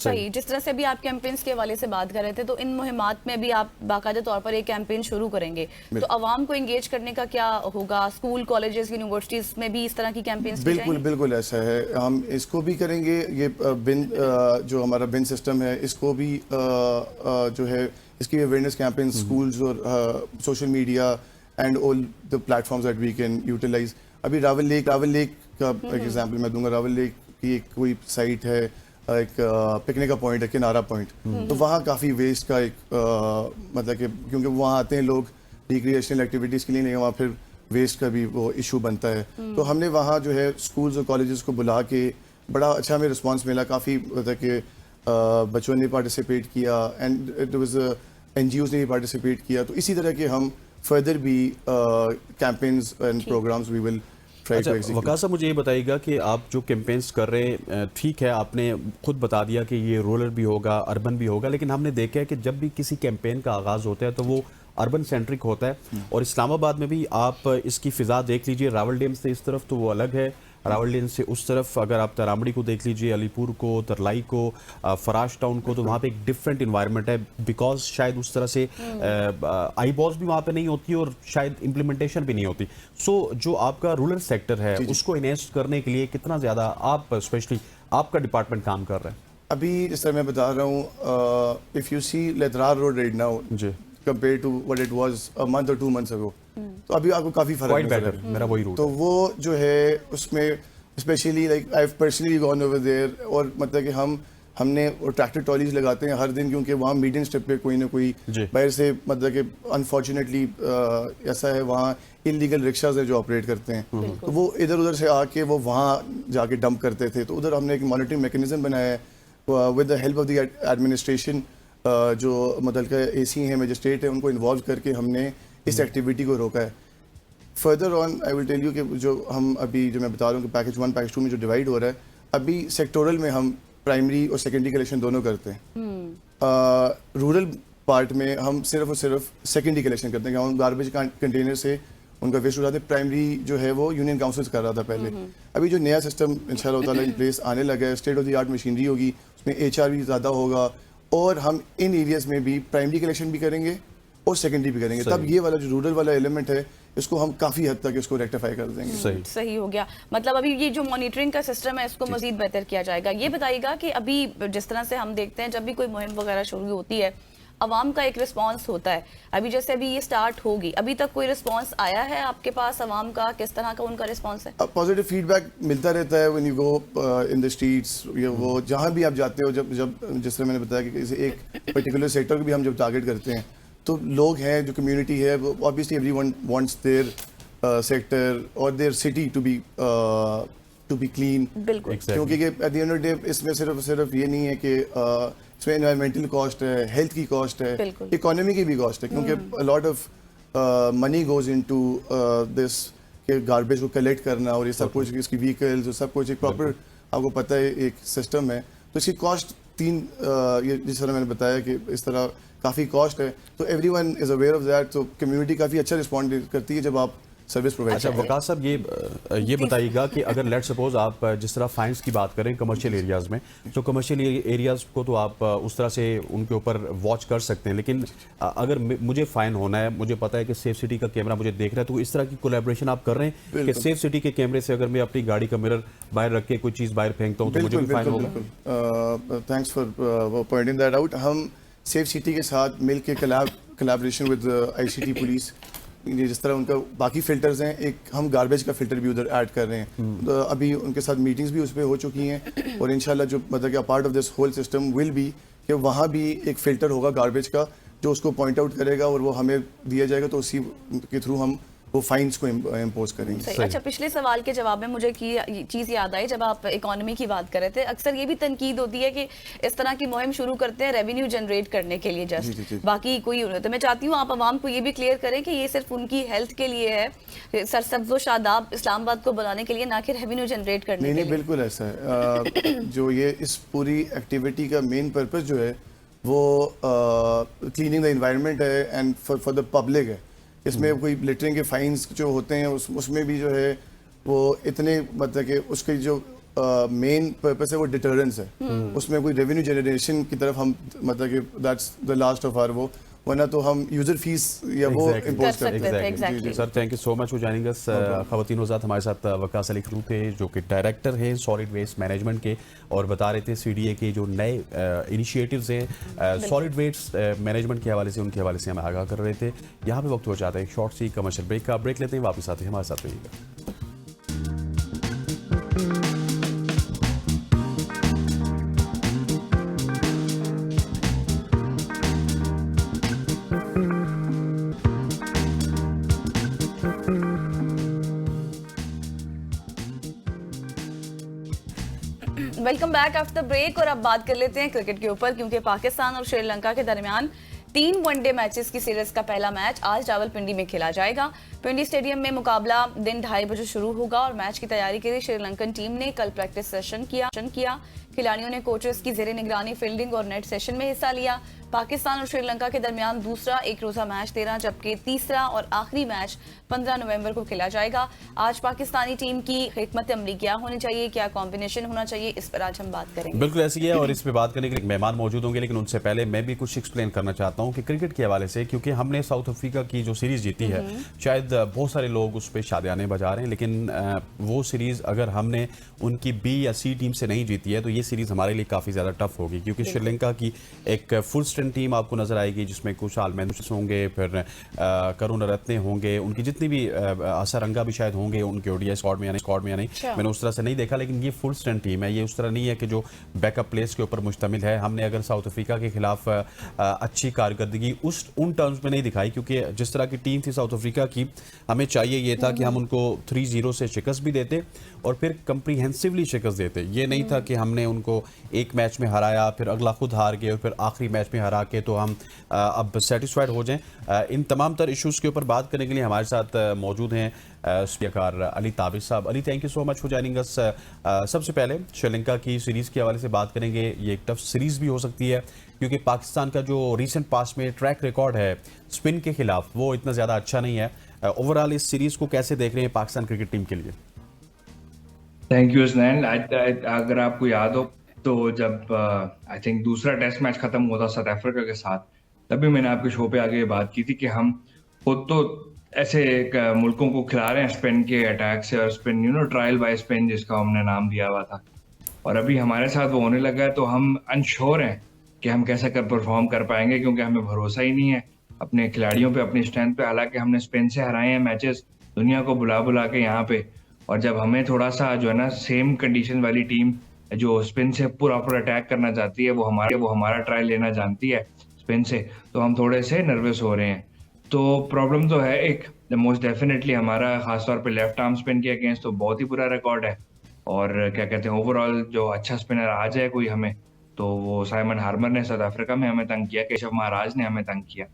सही, जिस तरह से अभी आप कैंपेन्स के हवाले से बात कर रहे थे, तो इन मुहिमात में भी आप बाकायदा तौर पर एक कैंपेन शुरू करेंगे, तो आवाम को एंगेज करने का क्या होगा? स्कूल, कॉलेजेस, यूनिवर्सिटीज में भी इस तरह की कैंपेन्स? बिल्कुल ऐसा है, हम इसको भी करेंगे। ये बिन जो हमारा बिन सिस्टम है इसको भी जो है इसकी अवेयरनेस कैंपेन स्कूल्स और social media and all the platforms that we can utilise. अभी रावल लेक का एक एग्जांपल मैं दूंगा। रावल लेक की एक कोई साइट है, एक पिकनिक का पॉइंट है, किनारा पॉइंट, तो वहाँ काफ़ी वेस्ट का एक मतलब कि क्योंकि वहाँ आते हैं लोग रिक्रिएशनल एक्टिविटीज़ के लिए, नहीं वहाँ फिर वेस्ट का भी वो इशू बनता है। तो हमने वहाँ जो है स्कूल्स और कॉलेजेस को बुला के बड़ा अच्छा हमें रिस्पांस मिला। काफ़ी मतलब कि बच्चों ने पार्टिसिपेट किया एंड इट वाज NGOs ने भी पार्टिसिपेट किया। तो इसी तरह के हम further भी campaigns and programs we will try अच्छा to execute. वकास साहब मुझे ये बताइएगा कि आप जो कैंपेन्स कर रहे हैं ठीक है, आपने खुद बता दिया कि ये रूरल भी होगा, अर्बन भी होगा, लेकिन हमने देखा है कि जब भी किसी कैंपेन का आगाज़ होता है तो वो अर्बन सेंट्रिक होता है। और इस्लामाबाद में भी आप इसकी फ़िज़ा देख लीजिए, रावलडेम से इस तरफ तो वो अलग है, रावलडेम से उस तरफ अगर आप तरामड़ी को देख लीजिए, अलीपुर को, तरलाई को, फराश टाउन को, तो वहाँ पे एक डिफरेंट इन्वायरमेंट है, बिकॉज शायद उस तरह से आई बॉस भी वहाँ पे नहीं होती और शायद इम्प्लीमेंटेशन भी नहीं होती। सो जो आपका रूरल सेक्टर है उसको इन्हेंस करने के लिए कितना ज़्यादा आप स्पेशली आपका डिपार्टमेंट काम कर रहे हैं? अभी जिस तरह मैं बता रहा हूँ, इफ़ यू सी लेतरार रोड राइट नाउ जी, compared to what it was a month or 2 months ago, तो अभी आपको काफी फर्क क्वाइट नजर बेटर, आएगा। मेरा वही रूट तो वो जो है उसमें specially like I have personally gone over there, और मतलब कि हमने ट्रैक्टर ट्रॉलीज लगाते हैं हर दिन, क्योंकि वहाँ मीडियम स्टेप पे कोई ना कोई जी। बाहर से मतलब कि अनफॉर्चुनेटली ऐसा है, वहाँ इलीगल रिक्शाज है जो ऑपरेट करते हैं, तो वो इधर उधर से आके वो वहाँ जाके डंप करते थे। तो उधर हमने एक मॉनिटरिंग मैकेनिज्म बनाया है with the help of the administration, जो मतलब का एसी हैं, मजिस्ट्रेट है, उनको इन्वॉल्व करके हमने इस एक्टिविटी को रोका है। Further on I will tell you कि जो हम अभी जो मैं बता रहा हूँ कि पैकेज 1 पैकेज 2 में जो डिवाइड हो रहा है, अभी सेक्टोरल में हम प्राइमरी और सेकेंडरी कलेक्शन दोनों करते हैं। रूरल पार्ट में हम सिर्फ और सिर्फ सेकेंडरी कलेक्शन करते हैं, हम गार्बेज कंटेनर से उनका वेस्ट उठाते हैं। प्राइमरी जो है वो यूनियन काउंसिल कर रहा था पहले। अभी जो नया सिस्टम इंशाल्लाह ताला इन प्लेस आने लगा है, state of the art machinery होगी, उसमें HR भी ज़्यादा होगा, और हम इन एरियाज में भी प्राइमरी कलेक्शन भी करेंगे और सेकेंडरी भी करेंगे। तब ये वाला जो रूरल वाला एलिमेंट है, इसको हम काफ़ी हद तक इसको रेक्टिफाई कर देंगे। सही हो गया। मतलब अभी ये जो मॉनिटरिंग का सिस्टम है इसको मजीद बेहतर किया जाएगा। ये बताइएगा कि अभी जिस तरह से हम देखते हैं जब भी कोई मुहिम वगैरह शुरू होती है, अवाम का एक रिस्पांस होता है। अभी जैसे अभी ये स्टार्ट होगी, अभी तक कोई रिस्पांस आया है आपके पास अवाम का? किस तरह का उनका रिस्पांस है? पॉजिटिव फीडबैक मिलता रहता है when you go in the streets, या वो जहाँ भी आप जाते हो, जब जिस तरह मैंने बताया कि किसी एक पर्टिकुलर सेक्टर को भी हम जब टारगेट करते हैं, तो लोग हैं, जो कम्युनिटी है, obviously everyone wants their sector और their city to be clean. बिल्कुल, क्योंकि at the end of the day इसमें सिर्फ ये नहीं है कि इसमें एनवायरमेंटल कॉस्ट है, हेल्थ की कॉस्ट है, इकोनॉमी की भी कॉस्ट है, क्योंकि lot of money goes into this के गार्बेज को कलेक्ट करना और ये सब कुछ, इसकी व्हीकल्स और सब कुछ एक प्रॉपर आपको पता है एक सिस्टम है। तो इसकी कॉस्ट ये जिस तरह मैंने बताया कि इस तरह काफ़ी कॉस्ट है, तो everyone is aware of that. तो कम्युनिटी काफ़ी अच्छा रिस्पॉन्ड करती है जब आप सर्विस प्रोवाइड अच्छा वकास साहब, ये बताइएगा कि अगर लेट सपोज आप जिस तरह फाइन्स की बात करें कमर्शियल एरियाज में, तो कमर्शियल एरियाज को तो आप उस तरह से उनके ऊपर वॉच कर सकते हैं, लेकिन अगर मुझे फाइन होना है, मुझे पता है कि सेफ सिटी का कैमरा मुझे देख रहा है, तो इस तरह की कोलैबोरेशन आप कर रहे हैं कि सेफ सिटी के कैमरे से अगर मैं अपनी गाड़ी का मिरर बाहर रख के कोई चीज़ बाहर फेंकता हूँ तो मुझे भी फाइन होगा? Thanks for pointing that out. हम सेफ सिटी के साथ मिल के कोलैबोरेशन विद ICT पुलिस, जिस तरह उनका बाकी फिल्टर्स हैं, एक हम गार्बेज का फिल्टर भी उधर ऐड कर रहे हैं। तो अभी उनके साथ मीटिंग्स भी उस पर हो चुकी हैं, और इंशाल्लाह जो मतलब कि part of this whole system will be कि वहाँ भी एक फिल्टर होगा गार्बेज का जो उसको पॉइंट आउट करेगा और वो हमें दिया जाएगा, तो उसी के थ्रू हम वो फाइन्स को इम्पोज करेंगे। अच्छा, पिछले सवाल के जवाब में मुझे चीज़ याद आई जब आप इकोनॉमी की बात कर रहे थे। अक्सर ये भी तनकीद होती है कि इस तरह की मुहिम शुरू करते हैं रेवेन्यू जनरेट करने के लिए, जस्ट बाकी कोई। तो मैं चाहती हूँ आप आवाम को ये भी क्लियर करें कि ये सिर्फ उनकी हेल्थ के लिए है, सरसब्ज़ व शादाब इस्लामाबाद को बनाने के लिए, ना कि रेवेन्यू जनरेट करने के लिए। नहीं, बिल्कुल ऐसा है। जो ये इस पूरी एक्टिविटी का मेन पर्पस जो है वो क्लीनिंग द एनवायरनमेंट है एंड फॉर द पब्लिक है। इसमें कोई लिटरिंग के फाइन्स जो होते हैं उसमें भी जो है वो इतने मतलब कि उसकी जो मेन पर्पस है वो डिटरेंस है। उसमें कोई रेवेन्यू जनरेशन की तरफ हम मतलब कि that's the last of our वो, वरना तो हम यूजर फीस या वो इम्पोज करते हैं। Sir thank you so much for joining अस। ख़वातीन हज़रात, हमारे साथ वकास अली खलू थे जो कि डायरेक्टर हैं सॉलिड वेस्ट मैनेजमेंट के, और बता रहे थे CDA के जो नए इनिशिएटिव्स हैं सॉलिड वेस्ट मैनेजमेंट के हवाले से, उनके हवाले से हमें आगाह कर रहे थे। यहाँ पे वक्त हो जाता है एक शॉर्ट सी कमर्शियल ब्रेक का। ब्रेक लेते हैं, वापस आते हैं, हमारे साथ रहिएगा। Welcome back after break. और अब बात कर लेते हैं क्रिकेट के ऊपर, क्योंकि पाकिस्तान और श्रीलंका के दरमियान 3 वनडे मैचेस की सीरीज का पहला मैच आज रावलपिंडी में खेला जाएगा। पिंडी स्टेडियम में मुकाबला दिन 2:30 बजे शुरू होगा और मैच की तैयारी के लिए श्रीलंकन टीम ने कल प्रैक्टिस सेशन किया। खिलाड़ियों ने कोचेस की जेरे निगरानी फील्डिंग और नेट सेशन में हिस्सा लिया। पाकिस्तान और श्रीलंका के दरमियान दूसरा एक रोजा मैच 13 जबकि तीसरा और आखिरी मैच 15 नवंबर को खेला जाएगा। आज पाकिस्तानी टीम की हिकमत अमली क्या होनी चाहिए, क्या कॉम्बिनेशन होना चाहिए, इस पर आज हम बात करेंगे। बिल्कुल ऐसी है और इस पे बात करने के लिए मेहमान मौजूद होंगे, लेकिन उनसे पहले मैं भी कुछ एक्सप्लेन करना चाहता हूं कि क्रिकेट के हवाले से, क्योंकि हमने साउथ अफ्रीका की जो सीरीज जीती है, शायद बहुत सारे लोग उस पर शादियाने बजा रहे हैं, लेकिन वो सीरीज अगर हमने उनकी बी या सी टीम से नहीं जीती है तो ये सीरीज हमारे लिए काफी ज्यादा टफ होगी, क्योंकि श्रीलंका की एक फुल स्ट्रेंथ टीम आपको नजर आएगी जिसमें कुछ आलमेंदुस होंगे, फिर करुण रत्ने होंगे, उनकी जितनी भी असरंगा भी शायद होंगे उनके ओडीआई स्क्वाड में या नहीं मैंने उस तरह से नहीं देखा, लेकिन ये फुल स्ट्रेंथ टीम है। ये उस तरह नहीं है कि जो बैकअप प्लेस के ऊपर मुश्तमिल है। हमने अगर साउथ अफ्रीका के खिलाफ अच्छी कारकर्दगी उन टर्म्स में नहीं दिखाई, क्योंकि जिस तरह की टीम थी साउथ अफ्रीका की, हमें चाहिए ये था कि हम उनको 3-0 से शिकस्त भी देते और फिर कंप्रीहेंसिवली शिकस्त देते। ये नहीं था कि हमने उनको एक मैच में हराया फिर अगला खुद हार गए और फिर आखिरी मैच में हरा के तो हम अब सेटिस्फाइड हो जाएं। इन तमाम तर इश्यूज के ऊपर बात करने के लिए हमारे साथ मौजूद हैं स्पीकर अली ताबिश साहब। Ali, thank you so much for joining us. सबसे पहले श्रीलंका की सीरीज के हवाले से बात करेंगे। ये एक टफ सीरीज भी हो सकती है क्योंकि पाकिस्तान का जो रिसेंट पास्ट में ट्रैक रिकॉर्ड है स्पिन के खिलाफ वो इतना ज़्यादा अच्छा नहीं है। ओवरऑल इस सीरीज को कैसे देख रहे हैं पाकिस्तान क्रिकेट टीम के लिए? थैंक यू स्नैन। अगर आपको याद हो तो जब आई थिंक दूसरा टेस्ट मैच खत्म हुआ था साउथ अफ्रीका के साथ, तभी मैंने आपके शो पे आगे बात की थी कि हम खुद तो ऐसे मुल्कों को खिला रहे हैं स्पिन के अटैक से, और स्पिन ट्रायल बाय स्पिन जिसका हमने नाम दिया हुआ था, और अभी हमारे साथ वो होने लगा है तो हम अनश्योर हैं कि हम कैसे परफॉर्म कर पाएंगे, क्योंकि हमें भरोसा ही नहीं है अपने खिलाड़ियों पे, अपनी स्ट्रेंथ पे। हालांकि हमने स्पिन से हराए हैं मैचेस दुनिया को बुला बुला के यहाँ पे, और जब हमें थोड़ा सा जो है ना सेम कंडीशन वाली टीम जो स्पिन से पूरा अटैक करना चाहती है वो हमारा ट्रायल लेना जानती है स्पिन से, तो हम थोड़े से नर्वस हो रहे हैं। तो प्रॉब्लम तो है एक, मोस्ट डेफिनेटली हमारा खासतौर पे लेफ्ट आर्म स्पिन के अगेंस्ट तो बहुत ही बुरा रिकॉर्ड है, और क्या कहते हैं ओवरऑल जो अच्छा स्पिनर आ जाए कोई हमें, तो वो साइमन हार्मर ने साउथ अफ्रीका में हमें तंग किया, केशव महाराज ने हमें तंग किया।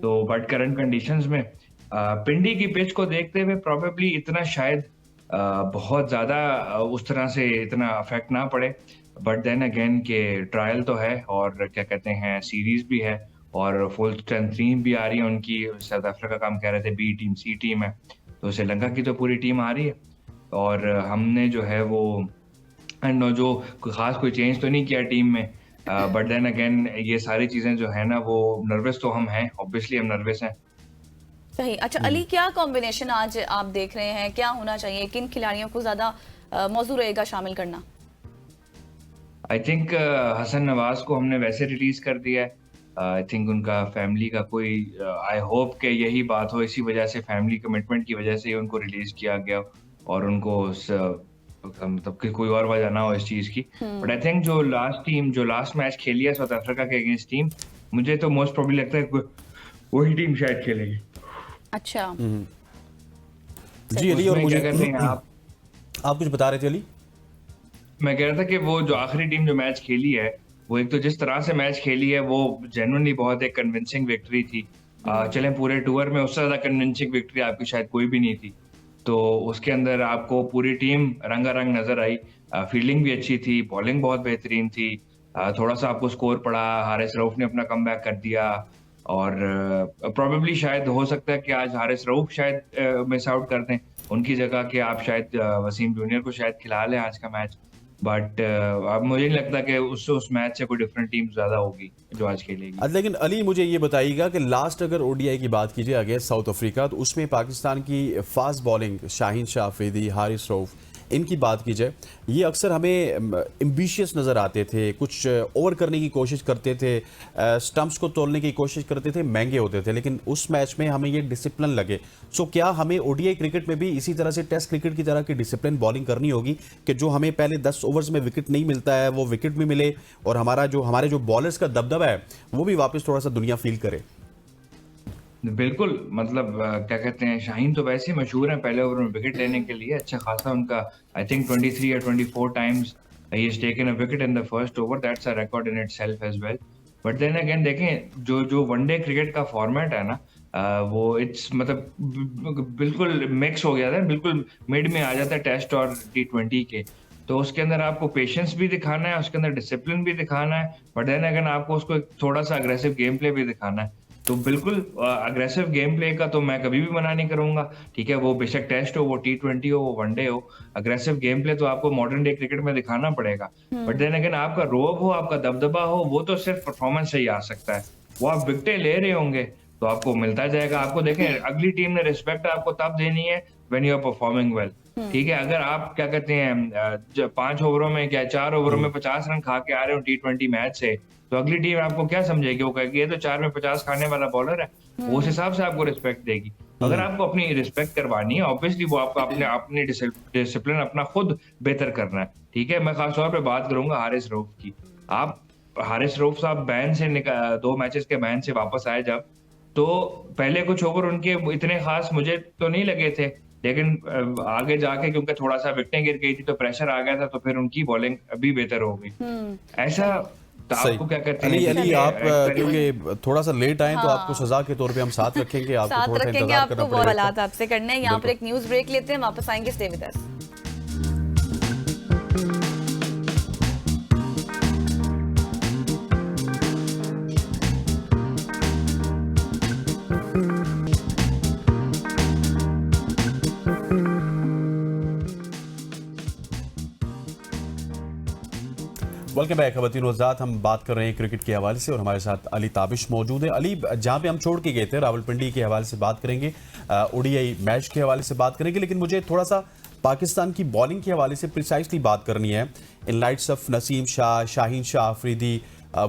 तो बट करंट कंडीशंस में पिंडी की पिच को देखते हुए प्रोबेबली इतना शायद बहुत ज्यादा उस तरह से इतना अफेक्ट ना पड़े, बट देन अगेन के ट्रायल तो है और क्या कहते हैं सीरीज भी है और फुल स्ट्रेंथ टीम भी आ रही है उनकी। साउथ अफ्रीका का हम कह रहे थे बी टीम सी टीम है, तो श्रीलंका की तो पूरी टीम आ रही है, और हमने जो है वो जो खास कोई चेंज तो नहीं किया टीम में, बट देन अगेन ये सारी चीजें जो है ना वो नर्वस तो हम हैं, ऑब्वियसली हम नर्वस हैं। सही। अच्छा अली, क्या कॉम्बिनेशन आज आप देख रहे हैं, क्या होना चाहिए, किन खिलाड़ियों को ज्यादा मौजू रहेगा शामिल करना? आई थिंक हसन नवाज को हमने वैसे रिलीज कर दिया है। आई थिंक उनका फैमिली का कोई आई होप के यही बात हो, इसी वजह से फैमिली कमिटमेंट की वजह से उनको रिलीज किया गया और उनको मतलब कि कोई और वजह ना हो इस चीज की। बट आई थिंक जो लास्ट मैच खेली है साउथ अफ्रीका के अगेंस्ट टीम, मुझे तो मोस्ट प्रोबेबली लगता है वही टीम शायद खेलेगी। अच्छा जी अली, और मुझे कहते हैं आप कुछ बता रहे थे अली? मैं कह रहा था कि वो जो आखिरी टीम जो मैच खेली है वो एक तो जिस तरह से मैच खेली है वो जेन्युइनली बहुत एक कन्विंसिंग विक्ट्री थी। चलें पूरे टूर में उससे ज्यादा कन्विंसिंग विक्ट्री आपकी शायद कोई भी नहीं थी, तो उसके अंदर आपको पूरी टीम रंगारंग नजर आई। फील्डिंग भी अच्छी थी, बॉलिंग बहुत बेहतरीन थी, थोड़ा सा आपको स्कोर पड़ा, हारिस रऊफ ने अपना कमबैक कर दिया, और प्रोबेबली शायद हो सकता है कि आज हारिस रऊफ शायद मिस आउट कर दें, उनकी जगह कि आप शायद वसीम जूनियर को शायद खिला लें आज का मैच। बट अब मुझे नहीं लगता कि उस मैच से कोई डिफरेंट टीम ज्यादा होगी जो आज खेलेगी। लेकिन अली मुझे ये बताइएगा कि लास्ट अगर ओडीआई की बात कीजिए अगेंस्ट साउथ अफ्रीका, तो उसमें पाकिस्तान की फास्ट बॉलिंग शाहीन शाह अफरीदी, हारिस रऊफ, इनकी बात की जाए, ये अक्सर हमें एम्बिशियस नज़र आते थे, कुछ ओवर करने की कोशिश करते थे, स्टंप्स को तोड़ने की कोशिश करते थे, महंगे होते थे, लेकिन उस मैच में हमें ये डिसिप्लिन लगे। सो क्या हमें ओडीआई क्रिकेट में भी इसी तरह से टेस्ट क्रिकेट की तरह की डिसिप्लिन बॉलिंग करनी होगी कि जो हमें पहले 10 ओवर्स में विकेट नहीं मिलता है वो विकेट भी मिले और हमारे जो बॉलर्स का दबदबा है वो भी वापस थोड़ा सा दुनिया फील करे? बिल्कुल, मतलब क्या कहते हैं शाहीन तो वैसे ही मशहूर हैं पहले ओवर में विकेट लेने के लिए, अच्छा खासा उनका आई थिंक 23 या 24 times he has taken a wicket in the first over, that's a record in itself as well. But then again देखें जो वनडे क्रिकेट का फॉर्मेट है ना, वो इट्स मतलब बिल्कुल मिक्स हो गया था, बिल्कुल मिड में आ जाता है टेस्ट और T20 के। तो उसके अंदर आपको पेशेंस भी दिखाना है, उसके अंदर डिसिप्लिन भी दिखाना है, बट देन अगेन आपको उसको एक थोड़ा सा अग्रेसिव गेम प्ले भी दिखाना है। तो बिल्कुल अग्रेसिव गेम प्ले का तो मैं कभी भी मना नहीं करूंगा, ठीक है, वो बेशक टेस्ट हो, वो T20 हो, वो वनडे हो, अग्रेसिव गेम प्ले तो आपको मॉडर्न डे क्रिकेट में दिखाना पड़ेगा। बट देन अगेन आपका रोब हो, आपका दबदबा हो, वो तो सिर्फ परफॉर्मेंस से ही आ सकता है। वो आप विकेटें ले रहे होंगे तो आपको मिलता जाएगा। आपको देखें, अगली टीम ने रिस्पेक्ट आपको तब देनी है when you are performing well, ठीक है। अगर आप क्या कहते हैं 5 ओवरों में क्या 4 ओवरों में 50 रन खा के आ रहे हो T20 मैच से, तो अगली टीम आपको क्या समझेगी? वो कहेगी ये तो 4 में 50 खाने वाला बॉलर है, वो उस हिसाब से आपको रिस्पेक्ट देगी। अगर आपको अपनी रिस्पेक्ट करवानी है, ऑब्वियसली वो आपको अपनी डिसिप्लिन अपना खुद बेहतर करना है, ठीक है। मैं खास तौर पे बात करूंगा हारिस रऊफ की। आप हारिस रऊफ साहब बैन से 2 मैचेस के बैन से वापस आए जब, तो पहले कुछ ओवर उनके इतने खास मुझे तो नहीं लगे थे, लेकिन आगे जाके क्योंकि थोड़ा सा विकेटें गिर गई थी तो प्रेशर आ गया था, तो फिर उनकी बॉलिंग अभी बेहतर हो गई। ऐसा तो सही। आपको क्या कहते हैं अली कि आप experiment- क्योंकि थोड़ा सा लेट आए तो आपको सजा के तौर पे हम साथ रखेंगे, आपको साथ थोड़ा सा रखेंगे, इंतजार आपको करना बहुत पड़ेगा। हालात आपसे करने हैं। यहाँ पर एक न्यूज ब्रेक लेते हैं, वापस आएंगे, stay with us. Welcome back खवातीन और हज़रात, हम बात कर रहे हैं क्रिकेट के हवाले से और हमारे साथ अली ताबिश मौजूद है। अली, जहां पे हम छोड़ के गए थे रावलपिंडी के हवाले से बात करेंगे, ओडीआई मैच के हवाले से बात करेंगे, लेकिन मुझे थोड़ा सा पाकिस्तान की बॉलिंग के हवाले से प्रिसाइसली बात करनी है। In lights of Naseem Shah, Shaheen Shah Afridi,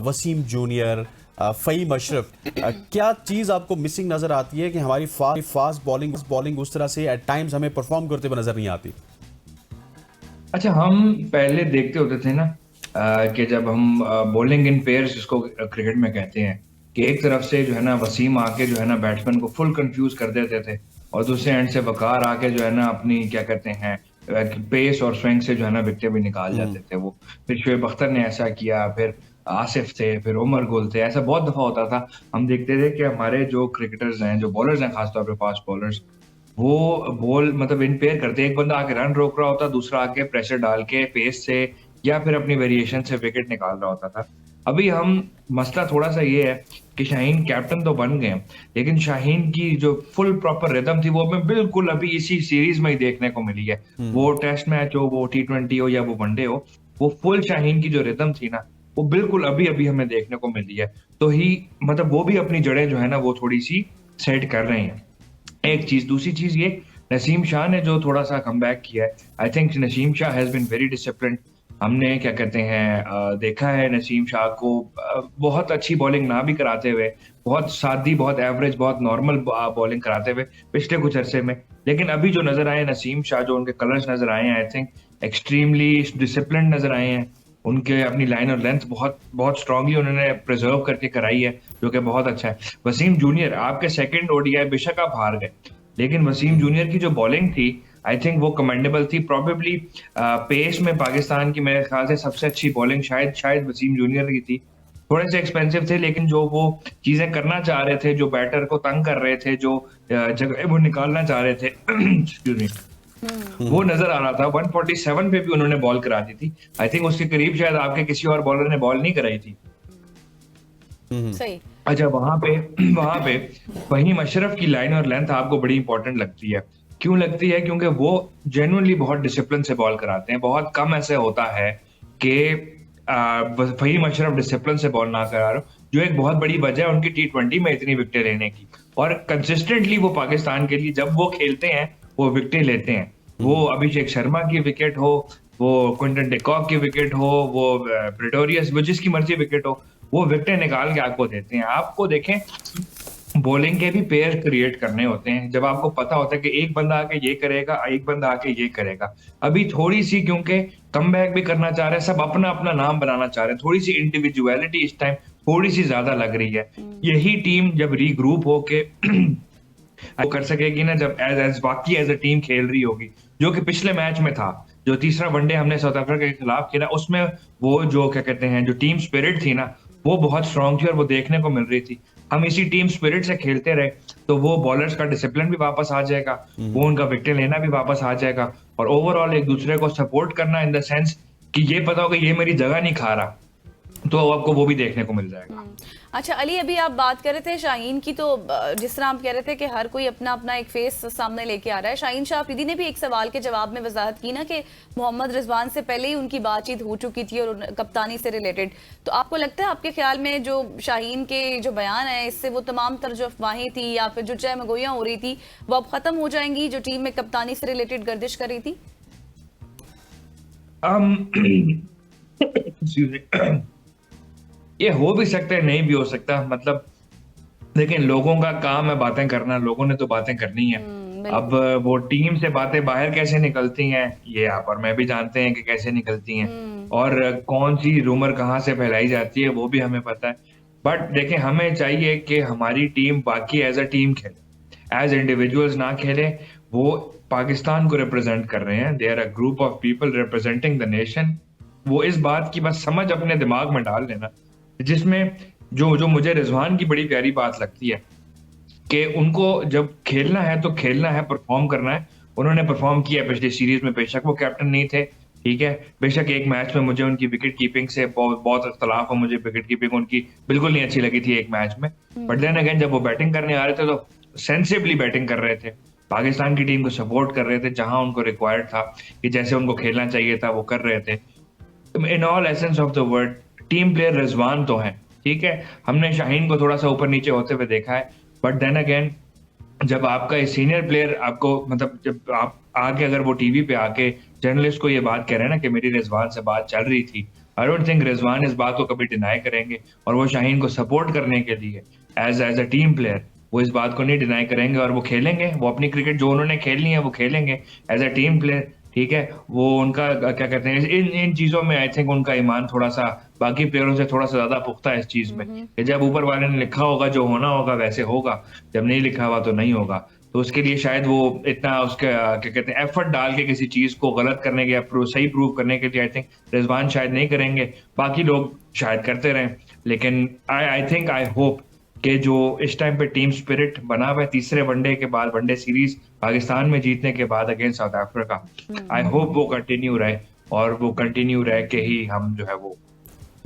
Wasim junior, Faheem Ashraf, क्या चीज़ आपको मिसिंग नज़र आती है कि हमारी फास्ट बॉलिंग उस तरह से एट टाइम्स हमें परफॉर्म करते हुए नज़र नहीं आती? अच्छा, हम पहले देखते होते थे ना कि जब हम बॉलिंग इन पेयर्स जिसको क्रिकेट में कहते हैं, कि एक तरफ से जो है ना वसीम आके जो है ना बैट्समैन को फुल कंफ्यूज कर देते थे, और दूसरे एंड से वकार आके जो है ना अपनी क्या कहते हैं पेस और स्विंग से जो है ना विकेट भी निकाल जाते थे वो। फिर शुएब अख्तर ने ऐसा किया, फिर आसिफ थे, फिर उमर गुल थे, ऐसा बहुत दफा होता था। हम देखते थे कि हमारे जो क्रिकेटर्स हैं, जो बॉलर्स हैं, खासतौर पर फास्ट बॉलर्स, वो बॉल मतलब इन पेयर करते, एक बंदा आके रन रोक रहा होता, दूसरा आके प्रेशर डाल के पेस से या फिर अपनी वेरिएशन से विकेट निकाल रहा होता था। अभी हम मसला थोड़ा सा ये है कि शाहीन कैप्टन तो बन गए, लेकिन शाहीन की जो फुल प्रॉपर रिदम थी वो हमें बिल्कुल अभी इसी सीरीज में ही देखने को मिली है। वो टेस्ट मैच हो, वो T20 हो या वो वनडे हो, वो फुल शाहीन की जो रिदम थी ना, वो बिल्कुल अभी अभी हमें देखने को मिली है। तो ही मतलब वो भी अपनी जड़ें जो है ना वो थोड़ी सी सेट कर रहे हैं, एक चीज। दूसरी चीज ये, नसीम शाह ने जो थोड़ा सा कमबैक किया है, I think Naseem Shah has been very disciplined. हमने क्या कहते हैं देखा है नसीम शाह को बहुत अच्छी बॉलिंग ना भी कराते हुए, बहुत सादी, बहुत एवरेज, बहुत नॉर्मल बॉलिंग कराते हुए पिछले कुछ अरसे में, लेकिन अभी जो नजर आए नसीम शाह, जो उनके कलर्स नजर आए हैं, आई थिंक एक्सट्रीमली डिसिप्लिन्ड नजर आए हैं। उनके अपनी लाइन और लेंथ बहुत बहुत स्ट्रांगली उन्होंने प्रिजर्व करके कराई है, जो कि बहुत अच्छा है। वसीम जूनियर आपके सेकंड ओडीआई, बेशक आप हार गए, लेकिन वसीम जूनियर की जो बॉलिंग थी आई थिंक वो कमेंडेबल थी। प्रॉबेबली पेस में पाकिस्तान की मेरे ख्याल से सबसे अच्छी बॉलिंग शायद वसीम जूनियर की थी। थोड़े से एक्सपेंसिव थे, लेकिन जो वो चीजें करना चाह रहे थे, जो बैटर को तंग कर रहे थे, जो जगह वो निकालना चाह रहे थे एक्सक्यूज मी, वो नजर आ रहा था। 147 पे भी उन्होंने बॉल करा दी थी। आई थिंक उसके करीब शायद आपके किसी और बॉलर ने बॉल नहीं कराई थी। सही। अच्छा, वहां पे फहीम अशरफ की लाइन और लेंथ आपको बड़ी इंपॉर्टेंट लगती है। क्यों लगती है? क्योंकि वो जेन्युइनली बहुत डिसिप्लिन से बॉल कराते हैं। बहुत कम ऐसे होता है कि फहीम अशरफ डिसिप्लिन से बॉल ना करा रहे हो, जो एक बहुत बड़ी वजह है उनकी T20 में इतनी विकेटें लेने की। और कंसिस्टेंटली वो पाकिस्तान के लिए जब वो खेलते हैं वो विकेटें लेते हैं। वो अभिषेक शर्मा की विकेट हो, वो क्विंटन डिकॉक की विकेट हो, वो प्रेटोरियस, वो जिसकी मर्जी विकेट हो, वो विकेटें निकाल के आपको देते हैं। आपको देखें, बॉलिंग के भी पेयर क्रिएट करने होते हैं। जब आपको पता होता है कि एक बंदा आके ये करेगा, एक बंदा आके ये करेगा। अभी थोड़ी सी क्योंकि कमबैक भी करना चाह रहे हैं, सब अपना अपना नाम बनाना चाह रहे हैं, थोड़ी सी इंडिविजुअलिटी इस टाइम थोड़ी सी ज्यादा लग रही है। यही टीम जब रीग्रुप होके वो कर सकेगी ना, जब बाकी एज अ टीम खेल रही होगी, जो कि पिछले मैच में था, जो तीसरा वनडे हमने साउथ अफ्रीका के खिलाफ खेला, उसमें वो जो क्या कहते हैं जो टीम स्पिरिट थी ना, वो बहुत स्ट्रांग थी और वो देखने को मिल रही थी। हम इसी टीम स्पिरिट से खेलते रहे तो वो बॉलर्स का डिसिप्लिन भी वापस आ जाएगा, वो उनका विकेट लेना भी वापस आ जाएगा, और ओवरऑल एक दूसरे को सपोर्ट करना इन द सेंस कि ये पता होगा ये मेरी जगह नहीं खा रहा, तो आपको वो भी देखने को मिल जाएगा। अच्छा अली, अभी आप बात कर रहे थे शाहीन की, तो जिस तरह आप कह रहे थे कि हर कोई अपना अपना एक फेस सामने लेके आ रहा है, शाहीन शाह अफरीदी ने भी एक सवाल के जवाब में वजाहत की ना कि मोहम्मद रिजवान से पहले ही उनकी बातचीत हो चुकी थी और कप्तानी से रिलेटेड। तो आपको लगता है, आपके ख्याल में जो शाहीन के जो बयान है इससे वो तमाम तरह जो अफवाहें थी या फिर जो चहमगोइयां हो रही थी वो अब खत्म हो जाएंगी, जो टीम में कप्तानी से रिलेटेड गर्दिश कर रही थी? excuse me, ये हो भी सकता है, नहीं भी हो सकता, मतलब लेकिन लोगों का काम है बातें करना, लोगों ने तो बातें करनी है। अब वो टीम से बातें बाहर कैसे निकलती हैं ये आप और मैं भी जानते हैं कि कैसे निकलती हैं, और कौन सी रूमर कहाँ से फैलाई जाती है वो भी हमें पता है। बट देखें, हमें चाहिए कि हमारी टीम बाकी एज अ टीम खेले, एज इंडिविजुअल्स ना खेले। वो पाकिस्तान को रिप्रेजेंट कर रहे हैं, they are a group of people representing the nation. वो इस बात की बस समझ अपने दिमाग में डाल लेना, जिसमें जो मुझे रिजवान की बड़ी प्यारी बात लगती है कि उनको जब खेलना है तो खेलना है, परफॉर्म करना है। उन्होंने परफॉर्म किया पिछली सीरीज में, बेशक वो कैप्टन नहीं थे, ठीक है, बेशक एक मैच में मुझे उनकी विकेट कीपिंग से बहुत इख्तलाफ है, मुझे विकेट कीपिंग उनकी बिल्कुल नहीं अच्छी लगी थी एक मैच में। बट देन अगेन जब वो बैटिंग करने आ रहे थे तो सेंसिबली बैटिंग कर रहे थे, पाकिस्तान की टीम को सपोर्ट कर रहे थे, जहां उनको रिक्वायर्ड था कि जैसे उनको खेलना चाहिए था वो कर रहे थे। In all essence of the word team player Rizwan तो है, ठीक है, हमने शाहीन को थोड़ा सा ऊपर नीचे होते हुए देखा है, बट देन अगेन जब आपका सीनियर प्लेयर आपको, मतलब जब आप आके अगर वो टीवी पे आके जर्नलिस्ट को ये बात कह रहे हैं ना कि मेरी रिजवान से बात चल रही थी, आई डोंट थिंक रिजवान इस बात को कभी डिनाई करेंगे, और वो शाहीन को सपोर्ट करने के लिए एज अ टीम प्लेयर वो इस बात को नहीं डिनाई करेंगे, और वो खेलेंगे, वो अपनी क्रिकेट जो उन्होंने खेलनी है वो खेलेंगे एज अ टीम प्लेयर, ठीक है। वो उनका क्या कहते हैं, इन चीजों में आई थिंक उनका ईमान थोड़ा सा बाकी प्लेयरों से थोड़ा सा ज्यादा पुख्ता है इस चीज में, कि जब ऊपर वाले ने लिखा होगा जो होना होगा वैसे होगा, जब नहीं लिखा हुआ तो नहीं होगा। तो उसके लिए शायद वो इतना उसके क्या कहते हैं एफर्ट डाल के किसी चीज को गलत करने के या सही प्रूव करने के लिए आई थिंक रिजवान शायद नहीं करेंगे, बाकी लोग शायद करते रहें। लेकिन आई थिंक आई होप कि जो इस टाइम पे टीम स्पिरिट बना हुआ है तीसरे वनडे के बाद, वनडे सीरीज पाकिस्तान में जीतने के बाद against south Africa, I hope वो कंटिन्यू रहे, और वो कंटिन्यू रह के ही हम जो है वो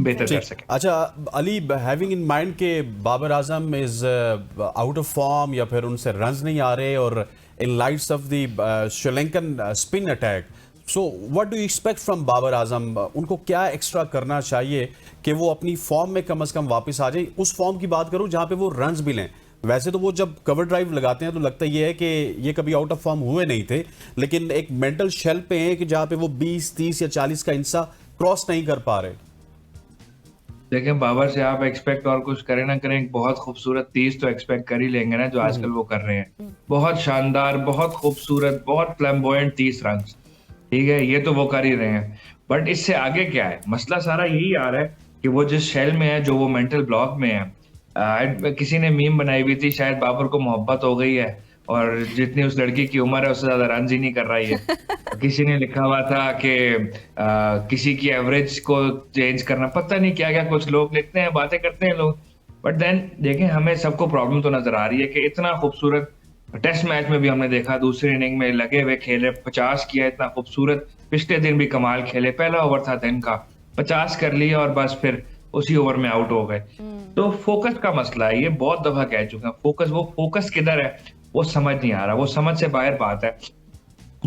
बेहतर कर सकें। अच्छा अली, हैविंग इन माइंड के Babar Azam is out of form या फिर उनसे रन्स नहीं आ रहे, और in lights of the Sri Lankan spin attack, so what do you expect from Babar Azam? उनको क्या एक्स्ट्रा करना चाहिए कि वो अपनी फॉर्म में कम से कम वापस आ जाए? उस फॉर्म की बात करूं जहां पे वो रन्स भी लें। वैसे तो वो जब कवर ड्राइव लगाते हैं तो लगता ये है कि ये कभी आउट ऑफ फॉर्म हुए नहीं थे, लेकिन एक मेंटल शेल पे हैं कि जहां पे वो 20, 30 या 40 का इंसा क्रॉस नहीं कर पा रहे। देखें, बाबर से आप एक्सपेक्ट और कुछ करें ना करें, बहुत खूबसूरत 30 तो एक्सपेक्ट कर ही लेंगे ना, जो आजकल वो कर रहे हैं। बहुत शानदार, बहुत खूबसूरत, बहुत फ्लैम्बोयेंट 30 रन, ठीक है, ये तो वो कर ही रहे हैं। बट इससे आगे क्या है, मसला सारा यही आ रहा है कि वो जिस शेल में है, जो वो मेंटल ब्लॉक में है। किसी ने मीम बनाई हुई थी, शायद बाबर को मोहब्बत हो गई है और जितनी उस लड़की की उम्र है उससे ज्यादा रन ही नहीं कर रही है। किसी ने लिखा हुआ था कि किसी की एवरेज को चेंज करना, पता नहीं क्या क्या कुछ लोग लिखते हैं, बातें करते हैं लोग। बट देन देखें, हमें सबको प्रॉब्लम तो नजर आ रही है कि इतना खूबसूरत टेस्ट मैच में भी हमने देखा, दूसरी इनिंग में लगे हुए खेले, 50 किया, इतना खूबसूरत। पिछले दिन भी कमाल खेले, पहला ओवर था दिन का, 50 कर लिया और बस फिर उसी ओवर में आउट हो गए। तो फोकस का मसला है, ये बहुत दफा कह चुके हैं। वो फोकस किधर है वो समझ नहीं आ रहा। वो समझ से बाहर बात है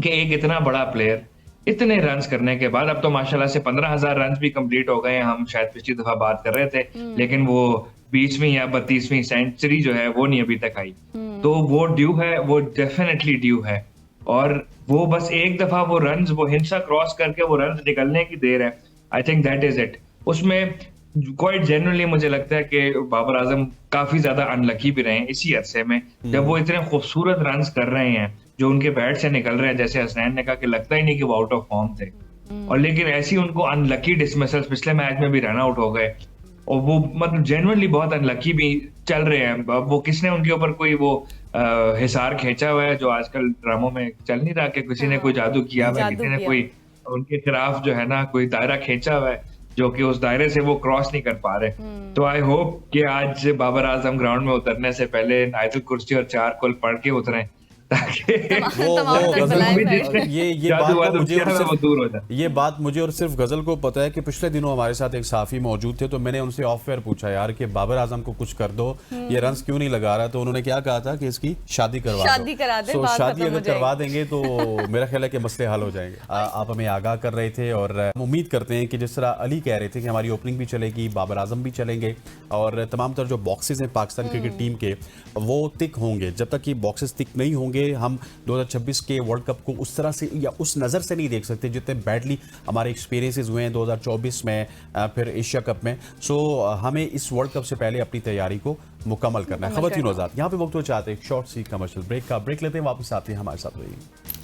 कि एक इतना बड़ा प्लेयर इतने रन्स करने के बाद, अब तो माशाल्लाह से 15,000 रन्स भी कंप्लीट हो गए हैं, हम शायद पिछली दफा बात कर रहे थे, लेकिन वो 20वीं या 32वीं सेंचुरी जो है वो नहीं अभी तक आई। तो वो ड्यू है, वो डेफिनेटली ड्यू है, और वो बस एक दफा वो रन्स, वो हिंसा क्रॉस करके वो रन्स निकलने की देर है। I think that is it. उसमें क्वाइट जेन्युइनली मुझे लगता है कि बाबर आजम काफी ज्यादा अनलकी भी रहे हैं इसी अरसे में, जब वो इतने खूबसूरत रन्स कर रहे हैं जो उनके बैट से निकल रहे हैं, जैसे हसनैन ने कहा कि लगता ही नहीं कि वो आउट ऑफ फॉर्म थे, और लेकिन ऐसी उनको अनलकी डिसमिसल्स, पिछले मैच में भी रन आउट हो गए, और वो मतलब जेन्युइनली बहुत अनलकी भी चल रहे हैं। वो किसने उनके ऊपर कोई वो हिसार खींचा हुआ है जो आजकल ड्रामों में चल नहीं रहा, कि किसी ने कोई जादू किया हुआ है, किसी ने कोई उनके खिलाफ जो है ना कोई दायरा खींचा हुआ है, जो कि उस दायरे से वो क्रॉस नहीं कर पा रहे। तो आई होप कि आज बाबर आजम ग्राउंड में उतरने से पहले आयतुल कुर्सी और 4 कुल पढ़ के उतरें, ताकि तमाम वो तक गजल बुलाएं भी भाई। ये बात जादू तो वादू मुझे क्या और है, वो सिर्फ दूर हो जाए। ये बात मुझे और सिर्फ गजल को पता है कि पिछले दिनों हमारे साथ एक साफी मौजूद थे, तो मैंने उनसे ऑफ एयर पूछा यार कि बाबर आजम को कुछ कर दो, ये रन्स क्यों नहीं लगा रहा, तो उन्होंने क्या कहा था कि इसकी शादी करवा दो। शादी करा दे, So, बात शादी खत्म हो अगर करवा जाएगी। देंगे तो मेरा ख्याल है कि मसले हल हो जाएंगे। आप हमें आगाह कर रहे थे और हम उम्मीद करते हैं कि जिस तरह अली कह रहे थे कि हमारी ओपनिंग भी चलेगी, बाबर आजम भी चलेंगे और तमाम तर जो बॉक्सेस हैं पाकिस्तान क्रिकेट टीम के वो तिक होंगे। जब तक ये बॉक्सेस तिक नहीं होंगे हम 2026 के वर्ल्ड कप को उस तरह से या उस नज़र से नहीं देख सकते जितने बैडली हमारे एक्सपीरियंसेस हुए हैं 2024 में, फिर एशिया कप में। सो हमें इस वर्ल्ड कप से पहले अपनी तैयारी को मुकम्मल करना है। खवतीन और आज़ाद, यहाँ पे वक्त वो चाहते हैं एक शॉर्ट सी कमर्शियल ब्रेक का, ब्रेक लेते हैं, वापस आते हैं, हमारे साथ रहिए।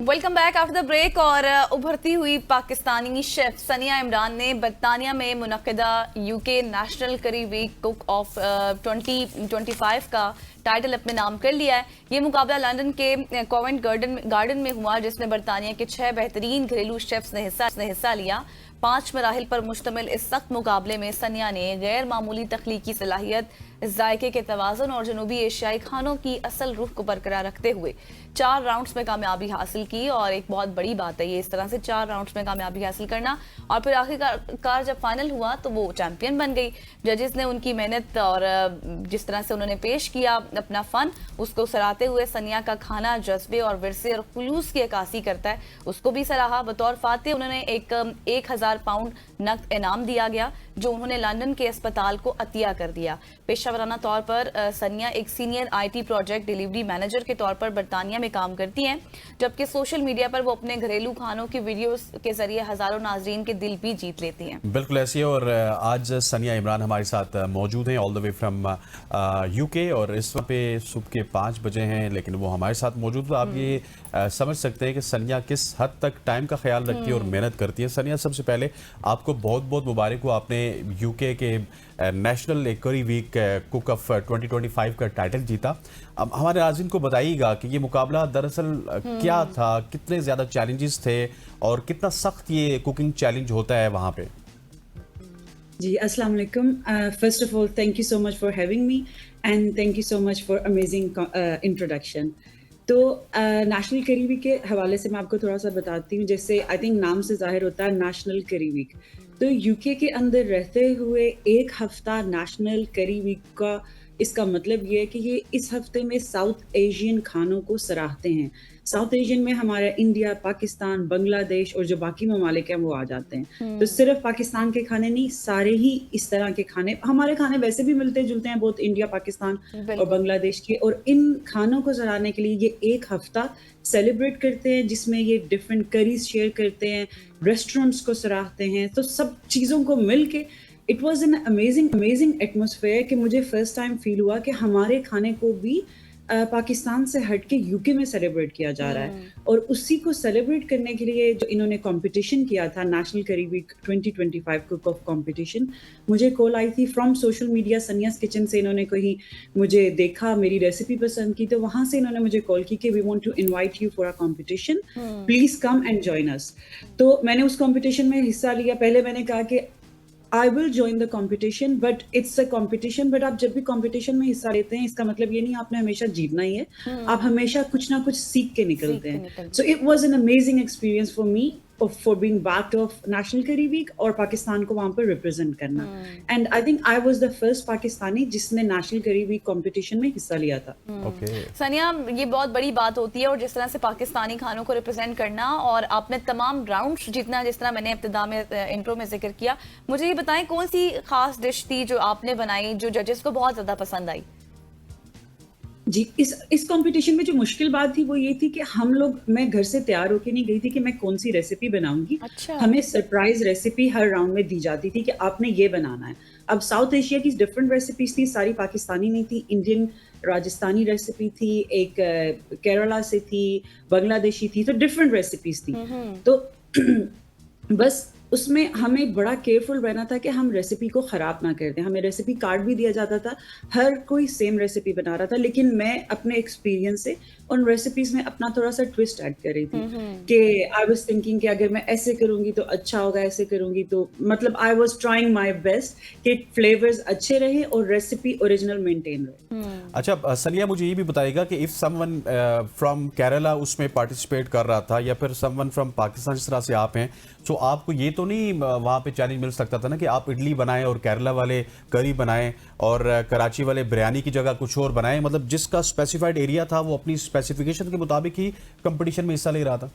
Welcome back after the break. और उभरती हुई पाकिस्तानी शेफ सनिया इमरान ने बरतानिया में मुनक्किदा यूके नेशनल करी वीक कुक ऑफ 2025 का टाइटल अपने नाम कर लिया है। ये मुकाबला लंदन के कोवेंट गार्डन में हुआ, जिसमें बरतानिया के 6 बेहतरीन घरेलू शेफ्स ने हिस्सा लिया। 5 मराहिल पर मुश्तमिल इस सख्त मुकाबले में सनिया ने गैर मामूली तख्लीकी सलाहियत, जायके के तवाज़ुन और जनूबी एशियाई खानों की असल रुख को बरकरार रखते हुए 4 राउंड्स में कामयाबी हासिल की। और एक बहुत बड़ी बात है ये, इस तरह से 4 राउंड्स में कामयाबी हासिल करना। और फिर आखिरकार जब फाइनल हुआ तो वो चैंपियन बन गई। जजेस ने उनकी मेहनत और जिस तरह से उन्होंने पेश किया अपना फन, उसको सराहते हुए सनिया का खाना जज्बे और विरसे और खुलूस की अक्कासी करता है, उसको भी सराहा। बतौर फाते उन्होंने एक 1000 पाउंड नकद इनाम दिया गया, जो उन्होंने लंदन के अस्पताल को अतिया कर दिया। पेशावराना तौर पर सनिया एक senior IT project delivery manager के तौर पर बरतानिया में काम करती हैं, जबकि सोशल मीडिया पर वो अपने घरेलू खानों की वीडियोस के जरिए हजारों नाजरीन के दिल भी जीत लेती हैं। बिल्कुल ऐसी है। और आज सनिया इमरान हमारे साथ मौजूद हैं all the way from UK, और इस वक्त पे सुबह के 5 बजे हैं, लेकिन वो हमारे साथ मौजूद। आप ये समझ सकते हैं कि सनिया किस हद तक टाइम का ख्याल रखती है और मेहनत करती है। सनिया, सबसे पहले आपको बहुत बहुत मुबारक हो, आपने UK के नेशनल करी वीक कुक ऑफ 2025 का टाइटल जीता। अब हमारे नाज़रीन को बताइएगा कि ये मुकाबला दरअसल क्या था, कितने ज़्यादा चैलेंजेस थे और कितना सख्त ये कुकिंग चैलेंज होता है वहाँ पे। जी, अस्सलाम वालेकुम। First of all thank you so much for having me and thank you so much for amazing introduction. तो नेशनल करी वीक के हवाले से मैं आपको थोड़ा सा बताती हूँ। जैसे आई थिंक नाम से जाहिर होता है नेशनल करी वीक, तो यूके के अंदर रहते हुए 1 हफ्ता नेशनल करी वीक का इसका मतलब ये है कि ये इस हफ्ते में साउथ एशियन खानों को सराहते हैं। साउथ एशियन में हमारा इंडिया, पाकिस्तान, बांग्लादेश और जो बाकी ममालिक हैं वो आ जाते हैं। तो सिर्फ पाकिस्तान के खाने नहीं, सारे ही इस तरह के खाने, हमारे खाने वैसे भी मिलते जुलते हैं बहुत इंडिया, पाकिस्तान और बांग्लादेश के, और इन खानों को सराहने के लिए ये 1 हफ्ता सेलिब्रेट करते हैं, जिसमें ये डिफरेंट करीज शेयर करते हैं, रेस्टोरेंट्स को सराहते हैं। तो सब चीज़ों को मिल के it was an amazing atmosphere कि मुझे फर्स्ट टाइम फील हुआ कि हमारे खाने को भी पाकिस्तान से हट के यूके में सेलिब्रेट किया जा रहा है। और उसी को सेलिब्रेट करने के लिए जो इन्होंने कंपटीशन किया था, नेशनल करी वीक 2025 कुक ऑफ कंपटीशन, मुझे कॉल आई थी फ्रॉम सोशल मीडिया, सनियास किचन से। इन्होंने कहीं मुझे देखा, मेरी रेसिपी पसंद की, तो वहाँ से इन्होंने मुझे कॉल की कि we want to invite you for a competition, please come and join us. तो मैंने उस कंपटीशन में हिस्सा लिया। पहले मैंने कहा कि I will join the competition, but it's a competition. But आप जब भी competition में हिस्सा लेते हैं, इसका मतलब ये नहीं आपने हमेशा जीतना ही है, आप हमेशा कुछ ना कुछ सीख के निकलते हैं। So it was an amazing experience for me for being part of National Curry Week और पाकिस्तान को वहाँ पर represent करना। And I think I was the first Pakistani जिसने National Curry Week competition में हिस्सा लिया था। Okay. सनिया, ये बहुत बड़ी बात होती है, और जिस तरह से पाकिस्तानी खानों को रिप्रेजेंट करना, और आपने तमाम राउंड्स जीतना, जिस तरह मैंने इब्तिदा में इंट्रो में जिक्र किया। मुझे ये बताएं, कौन सी खास डिश थी जो आपने बनाई जो जजेस को बहुत ज्यादा पसंद आई? जी, इस कंपटीशन में जो मुश्किल बात थी वो ये थी कि हम लोग, मैं घर से तैयार होके नहीं गई थी कि मैं कौन सी रेसिपी बनाऊंगी। अच्छा। हमें सरप्राइज रेसिपी हर राउंड में दी जाती थी कि आपने ये बनाना है। अब साउथ एशिया की डिफरेंट रेसिपीज थी, सारी पाकिस्तानी नहीं थी, इंडियन, राजस्थानी रेसिपी थी, एक केरला से थी, बांग्लादेशी थी, तो डिफरेंट रेसिपीज थी। तो बस उसमें हमें बड़ा केयरफुल रहना था कि हम रेसिपी को ख़राब ना कर दें। हमें रेसिपी कार्ड भी दिया जाता था, हर कोई सेम रेसिपी बना रहा था, लेकिन मैं अपने एक्सपीरियंस से उन रेसिपीज़ में अपना थोड़ा-सा ट्विस्ट ऐड कर रही थी कि आई वाज़ थिंकिंग कि अगर मैं ऐसे करूँगी तो अच्छा होगा, ऐसे करूँगी तो मतलब I was trying my best कि फ्लेवर्स अच्छे रहें और रेसिपी ओरिजिनल मेंटेन रहे। अच्छा सनिया, मुझे ये भी बताइएगा कि इफ समवन फ्रॉम केरला उसमें पार्टिसिपेट कर रहा था या फिर समवन फ्रॉम पाकिस्तान, जिस तरह से आप हैं, तो आपको ये तो नहीं वहाँ पे चैलेंज मिल सकता था ना कि आप इडली बनाएं और केरला वाले करी बनाएं और कराची वाले बिरयानी की जगह कुछ और बनाएं? मतलब जिसका स्पेसिफाइड एरिया था वो अपनी स्पेसिफिकेशन के मुताबिक ही कंपटीशन में हिस्सा ले रहा था।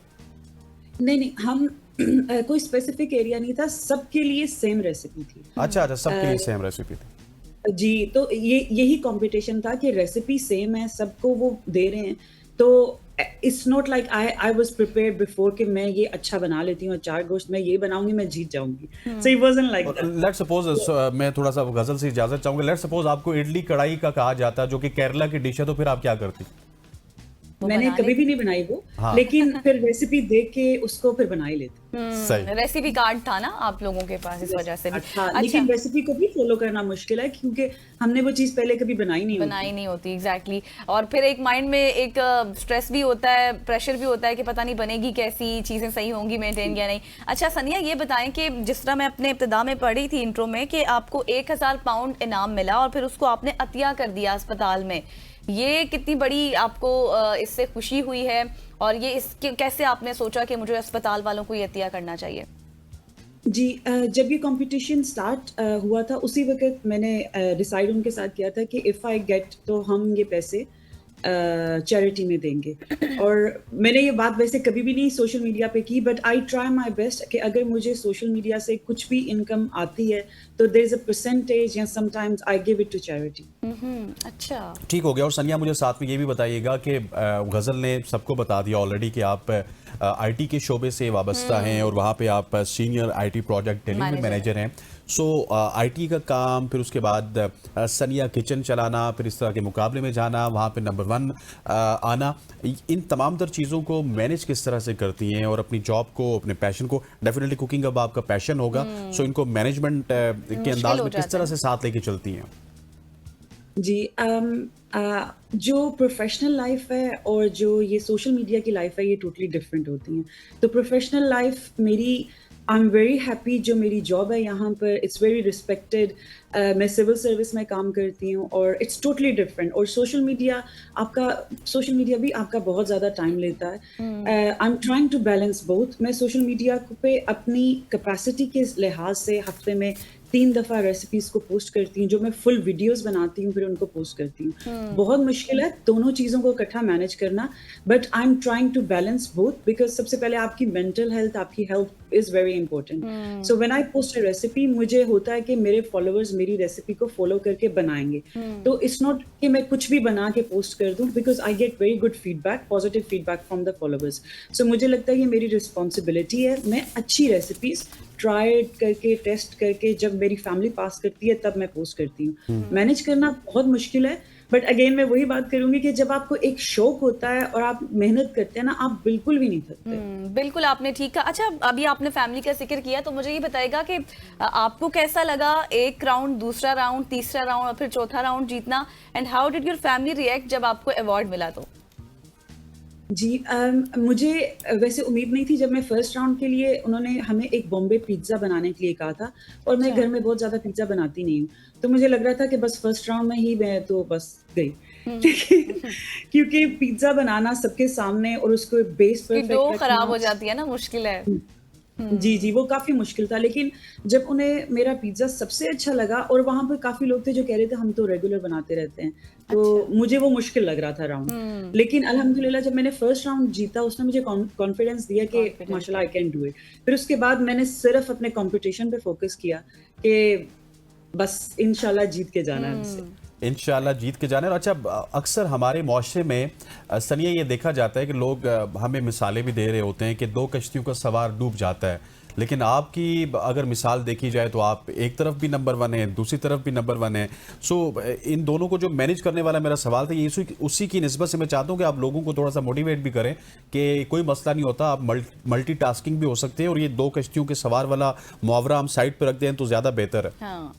नहीं, हम कोई स्पेसिफिक एरिया नहीं था, सबके लिए सेम रेसिपी थी। अच्छा, सबके लिए सेम रेसिपी थी। जी, तो यही कंपटीशन था कि रेसिपी सेम है, सबको वो दे रहे हैं। तो it's not like I was prepared before कि मैं ये अच्छा बना लेती हूँ, अचार गोश्त मैं ये बनाऊंगी, मैं जीत जाऊंगी। So it wasn't like that. Let's suppose, मैं थोड़ा सा गजल से इजाजत चाहूंगा, लेट्स सपोज आपको इडली कढ़ाई का कहा जाता है जो कि केरला की डिश है, तो फिर आप क्या करती? मैंने कभी भी नहीं बनाई वो, हाँ। लेकिन फिर रेसिपी देख के उसको फिर बना ही लेती। सही। रेसिपी कार्ड था ना आप लोगों के पास, इस वजह से भी। अच्छा, लेकिन रेसिपी को भी फॉलो करना मुश्किल है क्योंकि हमने वो चीज पहले कभी बनाई नहीं होती एग्जैक्टली। और फिर एक माइंड में एक स्ट्रेस भी होता है, प्रेशर भी होता है कि पता नहीं बनेगी कैसी, चीजें सही होंगी मेंटेन या नहीं। अच्छा सनिया, ये बताएं कि जिस तरह मैं अपने इब्तिदा में पढ़ी थी इंट्रो में कि आपको 1000 पाउंड इनाम मिला और फिर उसको आपने अतिया कर दिया अस्पताल में, ये कितनी बड़ी आपको इससे खुशी हुई है और ये इसके कैसे आपने सोचा कि मुझे अस्पताल वालों को ये अतिया करना चाहिए? जी, जब ये कंपटीशन स्टार्ट हुआ था उसी वक्त मैंने डिसाइड उनके साथ किया था कि इफ़ आई गेट तो हम ये पैसे चैरिटी में देंगे। और मैंने ये बात वैसे कभी भी नहीं सोशल मीडिया पे की, but I try my best कि अगर मुझे सोशल मीडिया से कुछ भी इनकम आती है तो देयर इज अ परसेंटेज या sometimes I give it to charity. अच्छा, ठीक हो गया। और सनिया, मुझे साथ में ये भी बताइएगा कि गजल ने सबको बता दिया ऑलरेडी कि आप आईटी के शोबे से वाबस्ता हैं और वहाँ पे आप senior IT project delivery manager हैं। सो आईटी का काम, फिर उसके बाद सनिया किचन चलाना, फिर इस तरह के मुकाबले में जाना, वहाँ पे नंबर 1 आना, इन तमाम तर चीज़ों को मैनेज किस तरह से करती हैं और अपनी जॉब को, अपने पैशन को, डेफिनेटली कुकिंग अब आपका पैशन होगा, सो इनको मैनेजमेंट के अंदाज में किस तरह से साथ लेके चलती हैं? जी, जो प्रोफेशनल लाइफ है और जो ये सोशल मीडिया की लाइफ है ये टोटली डिफरेंट होती हैं। तो प्रोफेशनल लाइफ मेरी, आई एम वेरी हैप्पी, जो मेरी जॉब है यहाँ पर इट्स वेरी रिस्पेक्टेड। मैं सिविल सर्विस में काम करती हूँ और इट्स टोटली डिफरेंट। और सोशल मीडिया भी आपका बहुत ज़्यादा टाइम लेता है। I am trying to balance both. मैं सोशल मीडिया पे अपनी कैपेसिटी के लिहाज से हफ्ते में 3 दफ़ा रेसिपीज़ को पोस्ट करती हूँ, जो मैं फुल वीडियोस बनाती हूँ फिर उनको पोस्ट करती हूँ। बहुत मुश्किल है दोनों चीज़ों को इकट्ठा मैनेज करना, but I am trying to balance both because सबसे पहले आपकी मेंटल हेल्थ, आपकी health is very important. So when I post a recipe, मुझे होता है कि मेरे फॉलोअर्स मेरी रेसिपी को फॉलो करके बनाएंगे। तो इट्स नॉट कि मैं कुछ भी बना के पोस्ट कर दूँ, because I get very good feedback, positive feedback from the followers. So मुझे लगता है ये मेरी रिस्पॉन्सिबिलिटी है, मैं अच्छी रेसिपीज़ ट्राई करके, टेस्ट करके, जब मेरी फैमिली पास करती है तब मैं पोस्ट करती हूँ। मैनेज करना बहुत मुश्किल है, बट अगेन मैं वही बात करूंगी कि जब आपको एक शौक होता है और आप मेहनत करते हैं ना, आप बिल्कुल भी नहीं थकते। बिल्कुल, आपने ठीक कहा। अच्छा, अभी आपने फैमिली का जिक्र किया तो मुझे ये बताएगा कि आपको कैसा लगा एक राउंड, दूसरा राउंड, तीसरा राउंड और फिर चौथा राउंड जीतना, and how did your family react जब आपको अवार्ड मिला? तो जी, मुझे वैसे उम्मीद नहीं थी। जब मैं फर्स्ट राउंड के लिए, उन्होंने हमें एक बॉम्बे पिज्ज़ा बनाने के लिए कहा था और मैं घर में बहुत ज़्यादा पिज्ज़ा बनाती नहीं हूँ, तो मुझे लग रहा था कि बस फर्स्ट राउंड में ही मैं तो बस गई। क्योंकि पिज्ज़ा बनाना सबके सामने और उसको बेस परफेक्ट डो रखना, खराब हो जाती है ना, मुश्किल है। जी, वो काफ़ी मुश्किल था। लेकिन जब उन्हें मेरा पिज़्ज़ा सबसे अच्छा लगा और वहाँ पे काफ़ी लोग थे जो कह रहे थे हम तो रेगुलर बनाते रहते हैं, तो मुझे वो मुश्किल लग रहा था राउंड। लेकिन अल्हम्दुलिल्लाह जब मैंने फर्स्ट राउंड जीता, उसने मुझे कॉन्फिडेंस दिया कि माशाल्लाह आई कैन डू इट। फिर उसके बाद मैंने सिर्फ अपने कॉम्पिटिशन पे फोकस किया कि बस इंशाल्लाह जीत के जाना है मुझसे। इंशाल्लाह जीत के जाने। और अच्छा, अक्सर हमारे मुआशरे में सनिया ये देखा जाता है कि लोग हमें मिसालें भी दे रहे होते हैं कि 2 कश्तियों का सवार डूब जाता है, लेकिन आपकी अगर मिसाल देखी जाए तो आप एक तरफ भी नंबर 1 है, दूसरी तरफ भी नंबर 1 है। सो इन दोनों को जो मैनेज करने वाला मेरा सवाल था, ये उसी की निस्बत से मैं चाहता हूँ कि आप लोगों को थोड़ा सा मोटिवेट भी करें कि कोई मसला नहीं होता, आप मल्टीटास्किंग भी हो सकते हैं, और ये 2 कश्तियों के सवार वाला मुहावरा हम साइड पर रख दें तो ज़्यादा बेहतर है। हाँ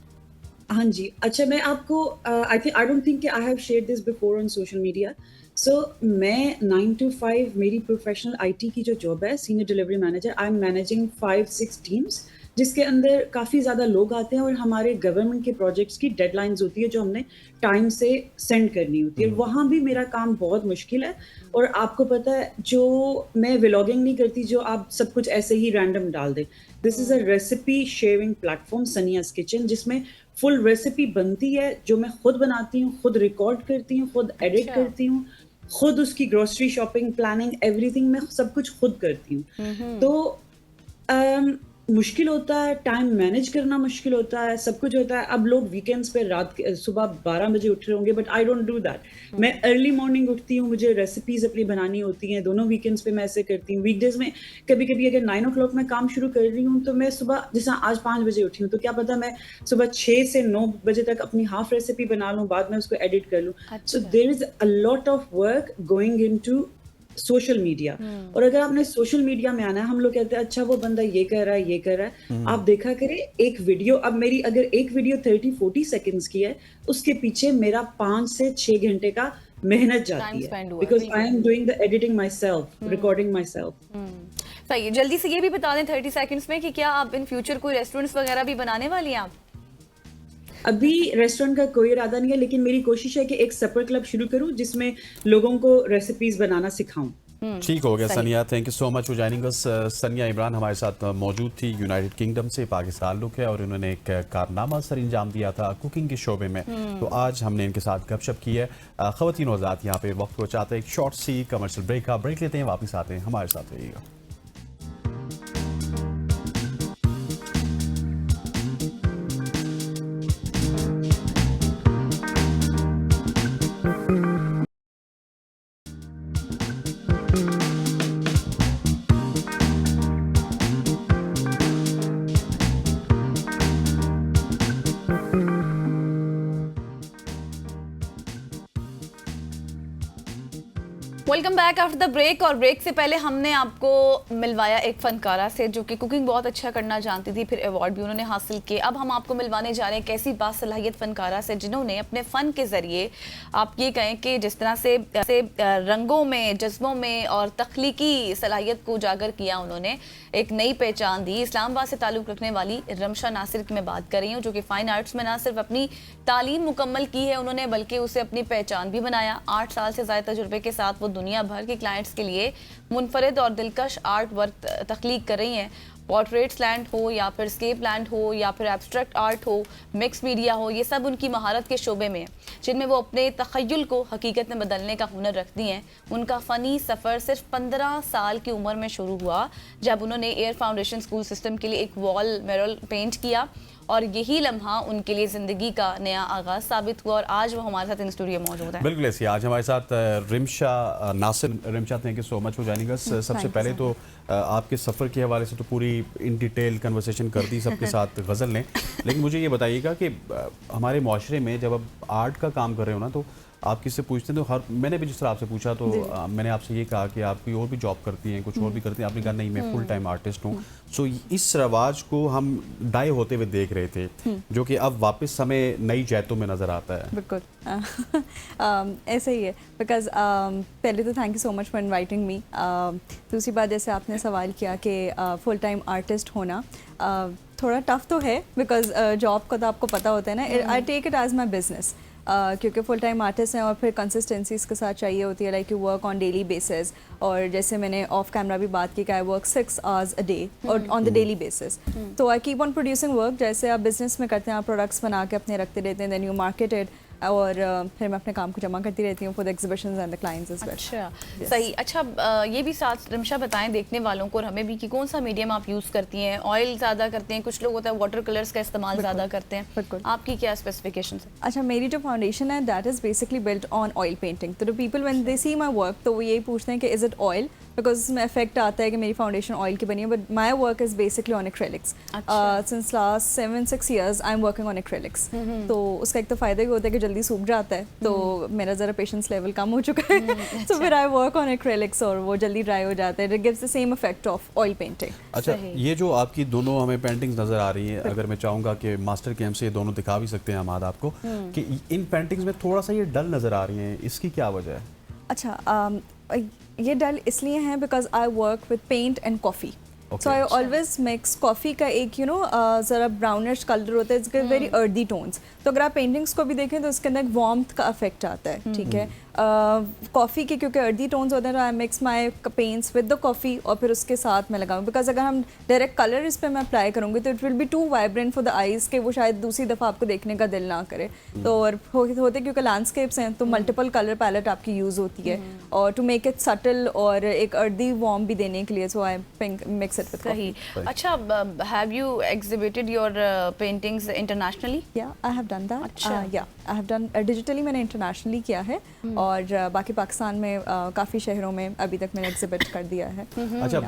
हाँ जी, अच्छा मैं आपको I don't think I have shared this before on social media. So मैं 9 to 5 मेरी प्रोफेशनल आईटी की जो जॉब है, senior delivery manager, I am managing 5-6 teams, जिसके अंदर काफ़ी ज़्यादा लोग आते हैं और हमारे गवर्नमेंट के प्रोजेक्ट्स की डेडलाइंस होती है जो हमने टाइम से सेंड करनी होती है। वहाँ भी मेरा काम बहुत मुश्किल है, और आपको पता है जो मैं व्लॉगिंग नहीं करती जो आप सब कुछ ऐसे ही रैंडम डाल दें। This is a recipe sharing platform Saniya's kitchen, जिसमें फुल रेसिपी बनती है जो मैं खुद बनाती हूँ, खुद रिकॉर्ड करती हूँ, खुद एडिट अच्छा। करती हूँ, खुद उसकी ग्रोसरी शॉपिंग प्लानिंग एवरीथिंग मैं सब कुछ खुद करती हूँ। तो मुश्किल होता है, टाइम मैनेज करना मुश्किल होता है, सब कुछ होता है। अब लोग वीकेंड्स पे सुबह 12 बजे उठ रहे होंगे, but I don't do that. मैं अर्ली मॉर्निंग उठती हूँ, मुझे रेसिपीज अपनी बनानी होती हैं, दोनों वीकेंड्स पे मैं ऐसे करती हूँ। वीकडेज में कभी कभी अगर 9 o'clock मैं काम शुरू कर रही हूँ तो मैं सुबह, जैसे आज 5 बजे उठी हूँ, तो क्या पता मैं सुबह 6 से 9 बजे तक अपनी हाफ रेसिपी बना लूँ, बाद में उसको एडिट कर लूँ। So there is a lot of work going into social media. और अगर आपने सोशल मीडिया में आना है, हम लोग कहते हैं अच्छा वो बंदा ये कर रहा है, ये कर रहा है। आप देखा करें एक वीडियो, अब मेरी अगर एक वीडियो 30-40 सेकंड्स की है, उसके पीछे मेरा 5 से 6 घंटे का मेहनत जाती है, spend हुआ है, because I am doing the editing my self, recording my self. सही है। जल्दी से ये भी बता दें 30 सेकंड्स में कि क्या आप इन फ्यूचर कोई रेस्टोरेंट्स वगैरह भी बनाने वाली हैं आप? अभी रेस्टोरेंट का कोई इरादा नहीं है, लेकिन मेरी कोशिश है कि एक सपर क्लब शुरू करूं जिसमें लोगों को रेसिपीज बनाना सिखाऊं। ठीक हो गया सही। सनिया, thank you so much for joining अस। सनिया इमरान हमारे साथ मौजूद थी, यूनाइटेड किंगडम से, पाकिस्तान लुक है, और उन्होंने एक कारनामा सर अंजाम दिया था कुकिंग के शोबे में। तो आज हमने इनके साथ गपशप की है। ख़वातीन और हज़रात, यहाँ पे वक्त को चाहते हैं एक शॉर्ट सी कमर्शियल ब्रेक का, ब्रेक लेते हैं, वापस आते हैं, हमारे साथ रहिएगा। Welcome back after the break. और ब्रेक से पहले हमने आपको मिलवाया एक फनकारा से जो कि कुकिंग बहुत अच्छा करना जानती थी, फिर अवार्ड भी उन्होंने हासिल किए। अब हम आपको मिलवाने जा रहे हैं कैसी बासलाहियत फनकारा से जिन्होंने अपने फ़न के ज़रिए, आप ये कहें कि जिस तरह से रंगों में, जज्बों में और तख्लीकी सलाहियत को उजागर किया, उन्होंने एक नई पहचान दी। इस्लामाबाद से ताल्लुक़ रखने वाली रमशा नासिर की मैं बात कर रही हूँ, जो कि फ़ाइन आर्ट्स में ना सिर्फ अपनी तालीम मुकम्मल की है उन्होंने, बल्कि उसे अपनी पहचान भी बनाया। 8 साल से ज़्यादा तजुर्बे के साथ वो दुनिया भर के क्लाइंट्स के लिए मुनफरिद और दिलकश आर्ट वर्क तख्लीक कर रही हैं। पोर्ट्रेट्स लैंड हो या फिर स्केप लैंड हो या फिर एब्स्ट्रैक्ट आर्ट हो, मिक्स मीडिया हो, ये सब उनकी महारत के शोबे में, जिनमें वो अपने तखय्युल को हकीकत में बदलने का हुनर रखती हैं। उनका फ़नी सफ़र सिर्फ 15 साल की उम्र में शुरू हुआ, जब उन्होंने एयर फाउंडेशन स्कूल सिस्टम के लिए एक वॉल म्यूरल पेंट किया, और यही लम्हा उनके लिए ज़िंदगी का नया आगाज़ साबित हुआ। और आज वो हमारे साथ इन स्टूडियो मौजूद है। बिल्कुल ऐसी आज हमारे साथ Rimsha Nasir. Rimsha, thank you so much for joining us. सबसे पहले तो आपके सफ़र के हवाले से तो पूरी इन डिटेल कन्वर्सेशन कर दी सबके साथ गज़ल ने, लेकिन मुझे ये बताइएगा कि हमारे माशरे में जब आप आर्ट का काम कर रहे हो ना, तो आप किससे पूछते हैं? तो मैंने भी जिस तरह आपसे पूछा तो मैंने आपसे ये कहा कि आप कोई और भी जॉब करती हैं, कुछ और भी करती हैं, आपने कहा नहीं मैं फुल टाइम आर्टिस्ट हूँ। सो इस रवाज को हम डाई होते हुए देख रहे थे, जो कि अब वापस हमें नई जैतों में नज़र आता है। बिल्कुल ऐसा ही है, बिकॉज पहले तो thank you so much for inviting me. दूसरी बात, जैसे आपने सवाल किया कि फुल टाइम आर्टिस्ट होना थोड़ा टफ तो है, बिकॉज जॉब का तो आपको पता होता है ना, I take it as my business, क्योंकि फुल टाइम आर्टिस्ट हैं और फिर कंसिस्टेंसी इसके साथ चाहिए होती है, like you work on daily basis. और जैसे मैंने ऑफ कैमरा भी बात की कि I work 6 hours a day और ऑन द डेली बेसिस। तो I keep on producing work, जैसे आप बिजनेस में करते हैं, आप प्रोडक्ट्स बना के अपने रखते रहते हैं, देन यू मार्केट इट, और फिर मैं अपने काम को जमा करती रहती हूँ for the exhibitions and the clients as well. अच्छा, सही। अच्छा, ये भी साथ रिमशा बताएं देखने वालों को और हमें भी कि कौन सा मीडियम आप यूज़ करती हैं? ऑयल ज़्यादा करते हैं, कुछ लोग होता है वाटर कलर्स का इस्तेमाल ज़्यादा करते हैं, बिल्कुल। आपकी क्या स्पेसिफिकेशन है? अच्छा, मेरी जो फाउंडेशन है that is basically built on oil painting. तो the people when they see my work, तो वो यही पूछते हैं कि इज़ इट ऑयल? बिकॉज इसमें इफेक्ट आता है कि मेरी फाउंडेशन ऑयल की बनी है, but my work is basically on acrylics. Since last 7-6 years I am working on acrylics. तो उसका एक तो फ़ायदा ही होता है कि जल्दी सूख जाता है, तो मेरा ज़रा पेशेंस लेवल कम हो चुका है, तो फिर आई वर्क ऑन एक्रेलिक्स और वो जल्दी ड्राई हो जाता है। It gives the same effect of oil painting. अच्छा, ये जो आपकी दोनों हमें पेंटिंग्स नजर आ रही हैं, अगर मैं चाहूँगा कि मास्टर कैम से ये दोनों दिखा भी सकते हैं हमाद आपको, कि इन पेंटिंग्स में थोड़ा सा ये डल नजर आ रही हैं, इसकी क्या वजह है? अच्छा, ये डल इसलिए हैं because I work with paint and coffee. So I always mix coffee का एक ज़रा ब्राउनिश कलर होता है, इसके वेरी अर्दी टोन्स। तो अगर आप पेंटिंग्स को भी देखें तो उसके अंदर एक वार्मथ का इफेक्ट आता है, ठीक है। कॉफ़ी के क्योंकि अर्दी टोन्स होते हैं, तो I mix my paints with the coffee और फिर उसके साथ मैं लगाऊँ, बिकॉज अगर हम डायरेक्ट कलर इस पर मैं अप्लाई करूँगी तो it will be too vibrant for the eyes के वो शायद दूसरी दफ़ा आपको देखने का दिल ना करे। तो और होते क्योंकि लैंडस्केप्स हैं तो मल्टीपल कलर पैलेट आपकी यूज़ होती है, और टू मेक इट सटल और एक अर्दी वार्म भी देने के लिए, सो आई मिक्स इट विद कॉफ़ी। अच्छा, have you exhibited your paintings internationally? या आई हैव डन दैट। या आई हैव डन डिजिटली, मैंने इंटरनेशनली किया है, और बाकी पाकिस्तान में काफ़ी शहरों में अभी तक मैंने एग्जिबिट कर दिया है। अच्छा,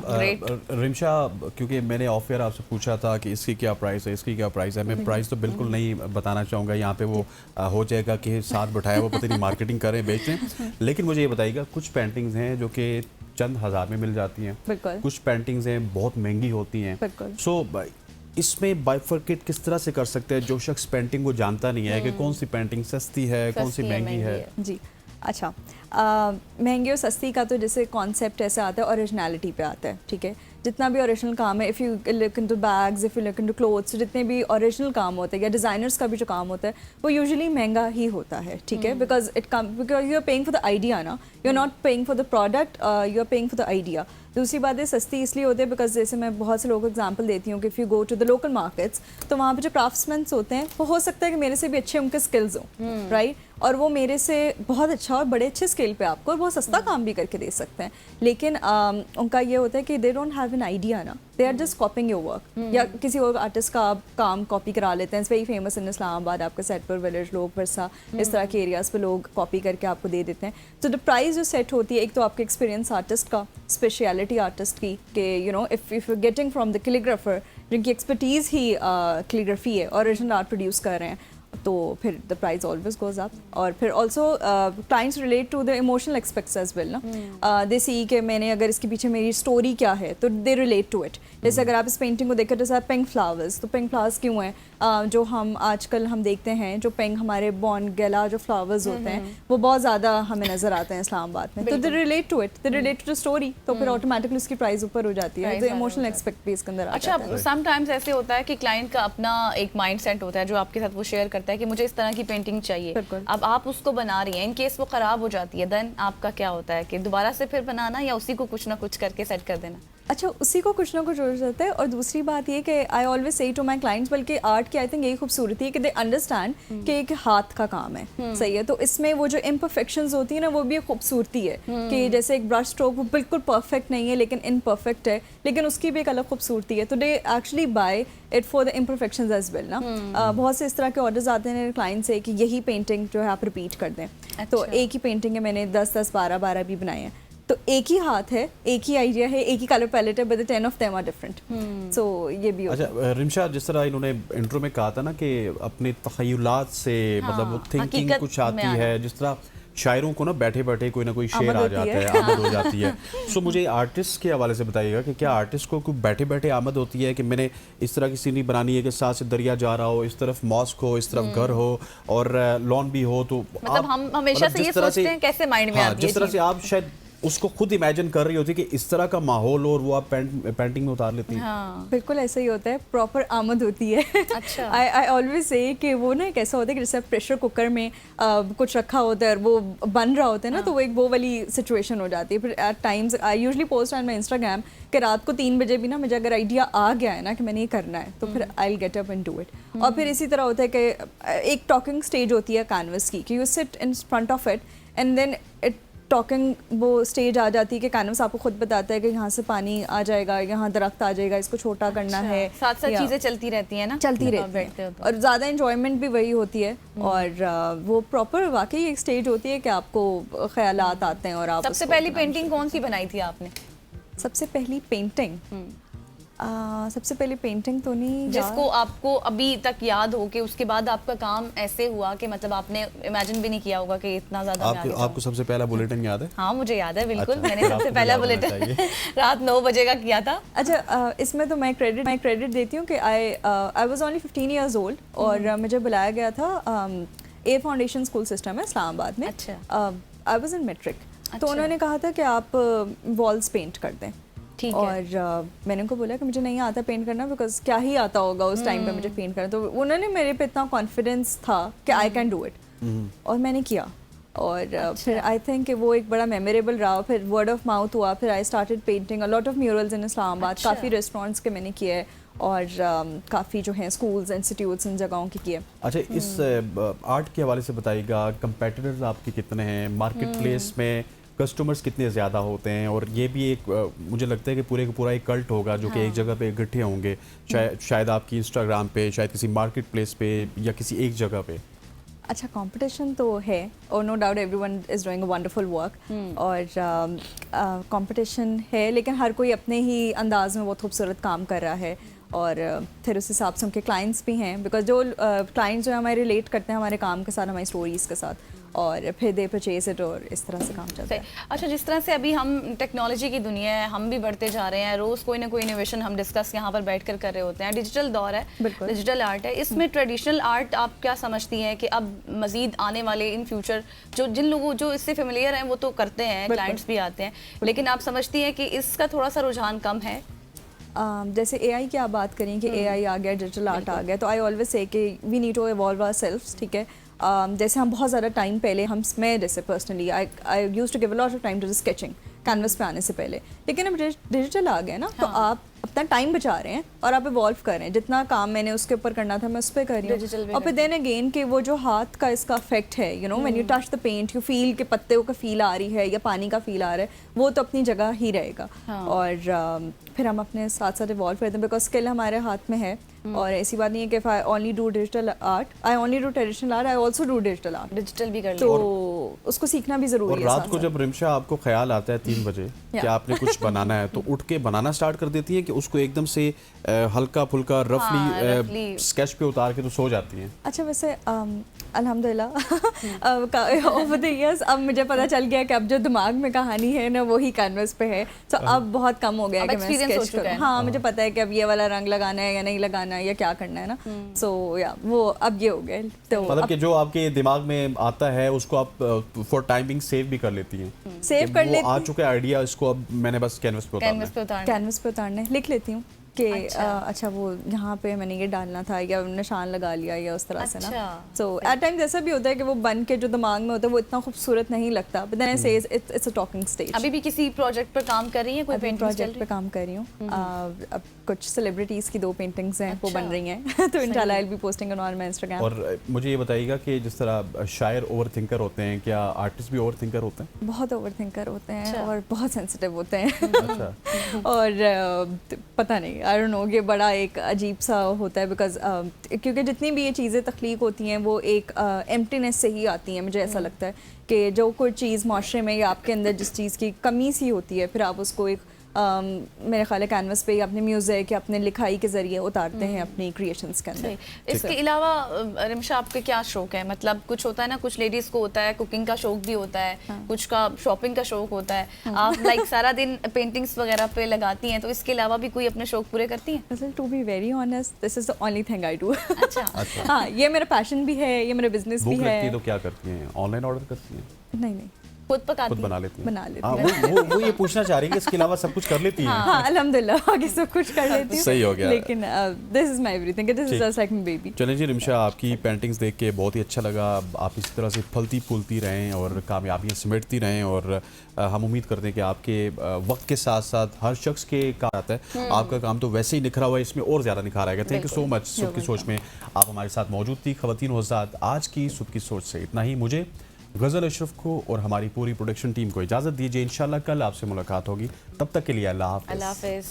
रिमशा, क्योंकि मैंने ऑफ एयर आपसे पूछा था कि इसकी क्या प्राइस है, इसकी क्या प्राइस है, मैं प्राइस तो बिल्कुल नहीं बताना चाहूँगा, यहाँ पे वो हो जाएगा कि साथ बैठाया वो पता नहीं मार्केटिंग करें बेचें, लेकिन मुझे ये बताइएगा, कुछ पेंटिंग्स हैं जो कि चंद हज़ार में मिल जाती हैं, कुछ पेंटिंग्स हैं बहुत महंगी होती हैं, सो इसमें बाइफरकेट किस तरह से कर सकते हैं जो शख्स पेंटिंग को जानता नहीं है कि कौन सी पेंटिंग सस्ती है, कौन सी महंगी है? जी, अच्छा, महंगी और सस्ती का तो जैसे कॉन्सेप्ट ऐसे आता है, ओरिजिनलिटी पे आता है, ठीक है। जितना भी ओरिजिनल काम है, if you look into bags, if you look into clothes, जितने भी ओरिजिनल काम होते हैं या डिज़ाइनर्स का भी जो काम होता है वो यूजुअली महंगा ही होता है, ठीक है। Because you are paying for the idea ना, you are not paying for the product, you are paying for the idea. दूसरी बात है सस्ती इसलिए होती है बिकॉज जैसे मैं बहुत से लोगों को एग्जांपल देती हूँ कि if you go to the local markets, तो वहाँ पे जो क्राफ्ट्समैन्स होते हैं वो हो सकता है कि मेरे से भी अच्छे उनके स्किल्स हों, राइट, और वो मेरे से बहुत अच्छा और बड़े अच्छे स्केल पे आपको और बहुत सस्ता काम भी करके दे सकते हैं, लेकिन उनका ये होता है कि they don't have an idea ना, they are just copying your work, या किसी और आर्टिस्ट का आप काम कॉपी करा लेते हैं। It's very famous in Islamabad, आपका सेटपुर विलेज, लोग वर्सा, इस तरह के एरियाज़ पे लोग कॉपी करके आपको दे देते हैं। तो द प्राइस जो सेट होती है, एक तो आपके एक्सपीरियंस आर्टिस्ट का, स्पेशलिटी आर्टिस्ट की, कि you know if you getting from the calligrapher जिनकी एक्सपर्टीज़ ही कैलीग्राफी है, ओरिजिनल आर्ट प्रोड्यूस कर रहे हैं, तो फिर the price always goes up. और फिर also clients relate to the emotional aspects as well ना, दे सी कि मैंने अगर इसके पीछे मेरी स्टोरी क्या है, तो दे रिलेट टू इट। जैसे अगर आप इस पेंटिंग को देखें, जैसे पिंक फ्लावर्स, तो पिंक फ्लावर्स क्यों हैं? जो हम आजकल हम देखते हैं, जो पिंक हमारे बॉर्नगेला जो फ्लावर्स होते हैं वो बहुत ज़्यादा हमें नज़र आते हैं इस्लामाबाद में, तो they relate to it, they relate to the story, तो फिर ऑटोमेटिकली उसकी प्राइस ऊपर हो जाती है, तो इमोशनल एस्पेक्ट भी इसके अंदर आ जाता है। अच्छा, समटाइम्स ऐसे होता है कि क्लाइंट का अपना एक माइंड सेट होता है जो आपके साथ वो शेयर करता है कि मुझे इस तरह की पेंटिंग चाहिए, अब आप उसको बना रही हैं, इन केस वो ख़राब हो जाती है, देन आपका क्या होता है कि दोबारा से फिर बनाना या उसी को कुछ ना कुछ करके सेट कर देना? अच्छा, उसी को कुछ ना कुछ हो जाता है। और दूसरी बात ये कि I always say to my clients, बल्कि आर्ट की आई थिंक यही खूबसूरती है कि दे अंडरस्टैंड कि एक हाथ का काम है, सही है, तो इसमें वो जो इम्परफेक्शंस होती है ना, वो भी एक खूबसूरती है कि जैसे एक ब्रश स्ट्रोक वो बिल्कुल परफेक्ट नहीं है लेकिन इनपरफेक्ट है, लेकिन उसकी भी एक अलग खूबसूरती है, तो they actually buy it for the imperfections as well ना। बहुत से इस तरह के ऑर्डर्स आते हैं क्लाइंट से कि यही पेंटिंग जो है आप रिपीट कर दें। तो एक ही पेंटिंग है, मैंने 10-10, 12-12 भी बनाए हैं, तो एक ही हाथ है, एक ही आइडिया है, एक ही कलर पैलेट है, but the 10 of them are different, so ये भी होता है। अच्छा रिमशा, जिस तरह इन्होंने इंट्रो में कहा था ना कि अपने तखय्युलात से मतलब वो थिंकिंग कुछ आती है, जिस तरह शायरों को ना बैठे बैठे कोई ना कोई शेर आ जाता है, आमद हो जाती है, सो मुझे आर्टिस्ट के हवाले से बताइएगा कि क्या आर्टिस्ट को बैठे बैठे आमद होती है कि मैंने इस तरह की सीनरी बनानी है कि साथ से दरिया जा रहा हो, इस तरफ मॉस्क हो, इस तरफ घर हो और लॉन भी हो, तो मतलब हम हमेशा से ये सोचते हैं कैसे माइंड में आती है, जिस तरह से आप शायद उसको खुद इमेजिन कर रही होती है कि इस तरह का माहौल और वो आप पेंटिंग में उतार लेती हैं। हाँ, बिल्कुल ऐसा ही होता है, प्रॉपर आमद होती है। अच्छा, आई ऑलवेज से कि वो ना एक ऐसा होता है कि जैसे प्रेशर कुकर में कुछ रखा होता है और वो बन रहा होता है ना, तो वो एक वो वाली सिचुएशन हो जाती है। फिर at times I usually post on my Instagram कि रात को 3 बजे भी ना मुझे अगर आइडिया आ गया है ना कि मैंने ये करना है, तो फिर I will get up and do it. और फिर इसी तरह होता है कि एक टॉकिंग स्टेज होती है कैनवस की, कि you sit in front of it and then it talking वो स्टेज आ जाती है कि कैनवस आपको खुद बताता है कि यहाँ से पानी आ जाएगा, यहाँ दरख्त आ जाएगा, इसको छोटा करना है, साथ साथ चीजें चलती रहती हैं ना, चलती रहती हैं, और ज़्यादा इंजॉयमेंट भी वही होती है। और वो प्रॉपर वाकई एक स्टेज होती है कि आपको ख्यालात आते हैं। और आप सबसे पहली पेंटिंग कौन सी बनाई थी आपने? सबसे पहली पेंटिंग, सबसे पहली पेंटिंग तो नहीं जिसको आपको अभी तक याद हो कि उसके बाद आपका काम ऐसे हुआ कि मतलब आपने इमेजिन भी नहीं किया होगा कि इतना ज्यादा मैं आगे आपको सबसे पहला बुलेटिन याद है? हाँ मुझे याद है बिल्कुल। अच्छा, मैंने फिर सबसे आपको पहला याद होना बुलेटिन चाहिए। रात 9 बजे का किया था। अच्छा, इसमें तो मैं क्रेडिट देती हूँ कि I was only 15 years old और मुझे बुलाया गया था ए फाउंडेशन स्कूल सिस्टम है इस्लामाबाद में। अच्छा। आई वाज इन मैट्रिक, तो अच्छा। उन्होंने कहा था कि आप वॉल्स पेंट कर दें। ठीक है। और मैंने उनको बोला कि मुझे नहीं आता पेंट करना, बिकॉज क्या ही आता होगा उस टाइम पे मुझे पेंट करना। तो उन्होंने मेरे पे इतना कॉन्फिडेंस था कि आई कैन डू इट, और मैंने किया। और फिर आई थिंक कि वो एक बड़ा मेमोरेबल रहा। फिर वर्ड ऑफ माउथ हुआ, फिर I started painting a lot of murals in Islamabad. अच्छा। काफ़ी रेस्टोरेंट्स के मैंने किए और काफ़ी जो हैं स्कूल्स इंस्टीट्यूट्स इन जगहों के किए। अच्छा, इस आर्ट के हवाले से बताइएगा, कंपेटिटर्स आपके कितने हैं मार्केट प्लेस में, कस्टमर्स कितने ज़्यादा होते हैं? और ये भी एक मुझे लगता है कि पूरे का पूरा एक कल्ट होगा जो कि एक जगह पे इकट्ठे होंगे, शायद आपकी इंस्टाग्राम पे, शायद किसी मार्केट प्लेस पे या किसी एक जगह पे। अच्छा, कंपटीशन तो है और no doubt everyone is doing a wonderful work, और कंपटीशन है, लेकिन हर कोई अपने ही अंदाज में बहुत खूबसूरत काम कर रहा है। और फिर उस हिसाब से उनके क्लाइंट्स भी हैं, बिकॉज जो क्लाइंट्स जो हमारे रिलेट करते हैं हमारे काम के साथ, हमारी स्टोरीज़ के साथ, और फिर दे परचेज इट, और इस तरह से काम चलता है। अच्छा, जिस तरह से अभी हम टेक्नोलॉजी की दुनिया है, हम भी बढ़ते जा रहे हैं, रोज़ कोई ना कोई इनोवेशन हम डिस्कस यहाँ पर बैठकर कर रहे होते हैं। डिजिटल दौर है, बिल्कुल। डिजिटल आर्ट है, इसमें ट्रेडिशनल आर्ट आप क्या समझती हैं कि अब मज़ीद आने वाले इन फ्यूचर जिन लोगों जो इससे फेमिलियर हैं वो तो करते हैं, क्लाइंट्स भी आते हैं, लेकिन आप समझती हैं कि इसका थोड़ा सा रुझान कम है? जैसे एआई की आप बात करें कि एआई आ गया, डिजिटल आर्ट आ गया, तो आई ऑलवेज से कि we need to evolve ourselves, ठीक है। जैसे हम बहुत ज़्यादा टाइम पहले मैं जैसे personally I used to give a lot of time to sketching canvas पे आने से पहले, लेकिन अब डिजिटल आ गया ना, तो आप अपना टाइम बचा रहे हैं और आप इवॉल्व कर रहे हैं। जितना काम मैंने उसके ऊपर करना था मैं उस पर कर रही हूँ। और फिर देन अगेन कि वो जो हाथ का इसका इफेक्ट है, you know when you touch the paint you feel के पत्ते का फील आ रही है या पानी का फील आ रहा है, वो तो अपनी जगह ही रहेगा। और फिर हम अपने साथ साथ इवॉल्व करते हैं, बिकॉज स्किल हमारे हाथ में है। और ऐसी बात नहीं है कि I only do digital art, I only do traditional art, I also do digital art. Digital भी कर तो उसको सीखना भी ज़रूरी और है। रात को जब रिमशा आपको ख्याल आता है 3 बजे कि आपने कुछ बनाना है, तो उठ के बनाना स्टार्ट कर देती है कि उसको एकदम से हल्का फुल्का रफली स्केच पे उतार के तो सो जाती हैं? अच्छा, वैसे अल्हम्दुलिल्लाह ओवर द इयर्स अब मुझे पता चल गया कि अब जो दिमाग में कहानी है ना वही कैनवस पे है, तो अब बहुत कम हो गया कि मैं स्केच करूं। हाँ, मुझे पता है कि अब ये वाला रंग लगाना है या नहीं लगाना है या क्या करना है ना, सो या वो अब ये हो गया। तो मतलब कि जो आपके दिमाग में आता है उसको आप फॉर टाइमिंग सेव भी कर लेती हैं? सेव कर लेती आ चुका है आइडिया, इसको अब मैंने बस कैनवस पे उतारने लिख लेती हूँ कि अच्छा वो यहाँ पे मैंने ये डालना था या निशान लगा लिया या उस तरह से ना। सो एट टाइम्स ऐसा भी होता है कि वो बन के जो दिमाग में होता है वो इतना खूबसूरत नहीं लगता, बट देन आई से इट्स अ टॉकिंग स्टेज। अभी भी किसी प्रोजेक्ट पर काम कर रही हैं? कोई पेंटिंग प्रोजेक्ट पे काम कर रही हूँ। अब कुछ सेलिब्रिटीज़ की 2 पेंटिंग्स हैं वो बन रही हैं, तो इंशाल्लाह I will be posting on my Instagram. और मुझे ये बताइएगा कि जिस तरह शायर ओवर थिंकर होते हैं, क्या आर्टिस्ट भी ओवर थिंकर होते हैं? बहुत ओवर थिंकर होते हैं और बहुत सेंसिटिव होते हैं। अच्छा। और पता नहीं, आई डोंट नो, ये बड़ा एक अजीब सा होता है, बिकॉज क्योंकि जितनी भी ये चीज़ें तख्लीक होती हैं वो एक एम्प्टीनेस से ही आती हैं। मुझे ऐसा लगता है कि जो कोई चीज़ माशरे में या आपके अंदर जिस चीज़ की कमी सी होती है, फिर आप उसको एक मेरे ख्याल है कैनवस पे या अपने म्यूज़िक या अपने लिखाई के ज़रिए उतारते हैं अपनी क्रिएशंस के अंदर। इसके अलावा रिमशा आपके क्या शौक है? मतलब कुछ होता है ना, कुछ लेडीज़ को होता है कुकिंग का शौक भी होता है, कुछ का शॉपिंग का शौक होता है। आप लाइक सारा दिन पेंटिंग्स वगैरह पे लगाती हैं, तो इसके अलावा भी कोई अपने शौक पूरे करती हैं? To be very honest, this is the only thing I do. अच्छा। हाँ, ये मेरा पैशन भी है, ये मेरा बिजनेस भी है। तो क्या करती हैं? ऑनलाइन ऑर्डर करती हैं? नहीं, खुद पकाती खुद बना लेती हैं? बना लेती हैं। वो ये पूछना चाह रही है कि इसके अलावा सब कुछ कर लेती हैं? हाँ, अल्हम्दुलिल्लाह बाकी सब कुछ कर लेती हूँ। सही हो गया। लेकिन this is my everything, this is just like my baby. चलें जी रिमशा, आपकी पेंटिंग्स देख के बहुत ही अच्छा लगा। आप इसी तरह से फलती फूलती रहें और कामयाबियाँ सिमटती रहें, और हम उम्मीद करते हैं कि आपके वक्त के साथ साथ हर शख्स के काम आता है। आपका काम तो वैसे ही निखरा हुआ है, इसमें और ज़्यादा निखार आएगा। Thank you so much. सुबह की सोच में आप हमारे साथ मौजूद थी। ख़वातीन व हज़रात, आज की सुबह की सोच से इतना ही। मुझे गज़ल अशरफ को और हमारी पूरी प्रोडक्शन टीम को इजाज़त दीजिए। इंशाल्लाह कल आपसे मुलाकात होगी, तब तक के लिए अल्लाह हाफ़िज़। अल्लाह हाफ़िज़।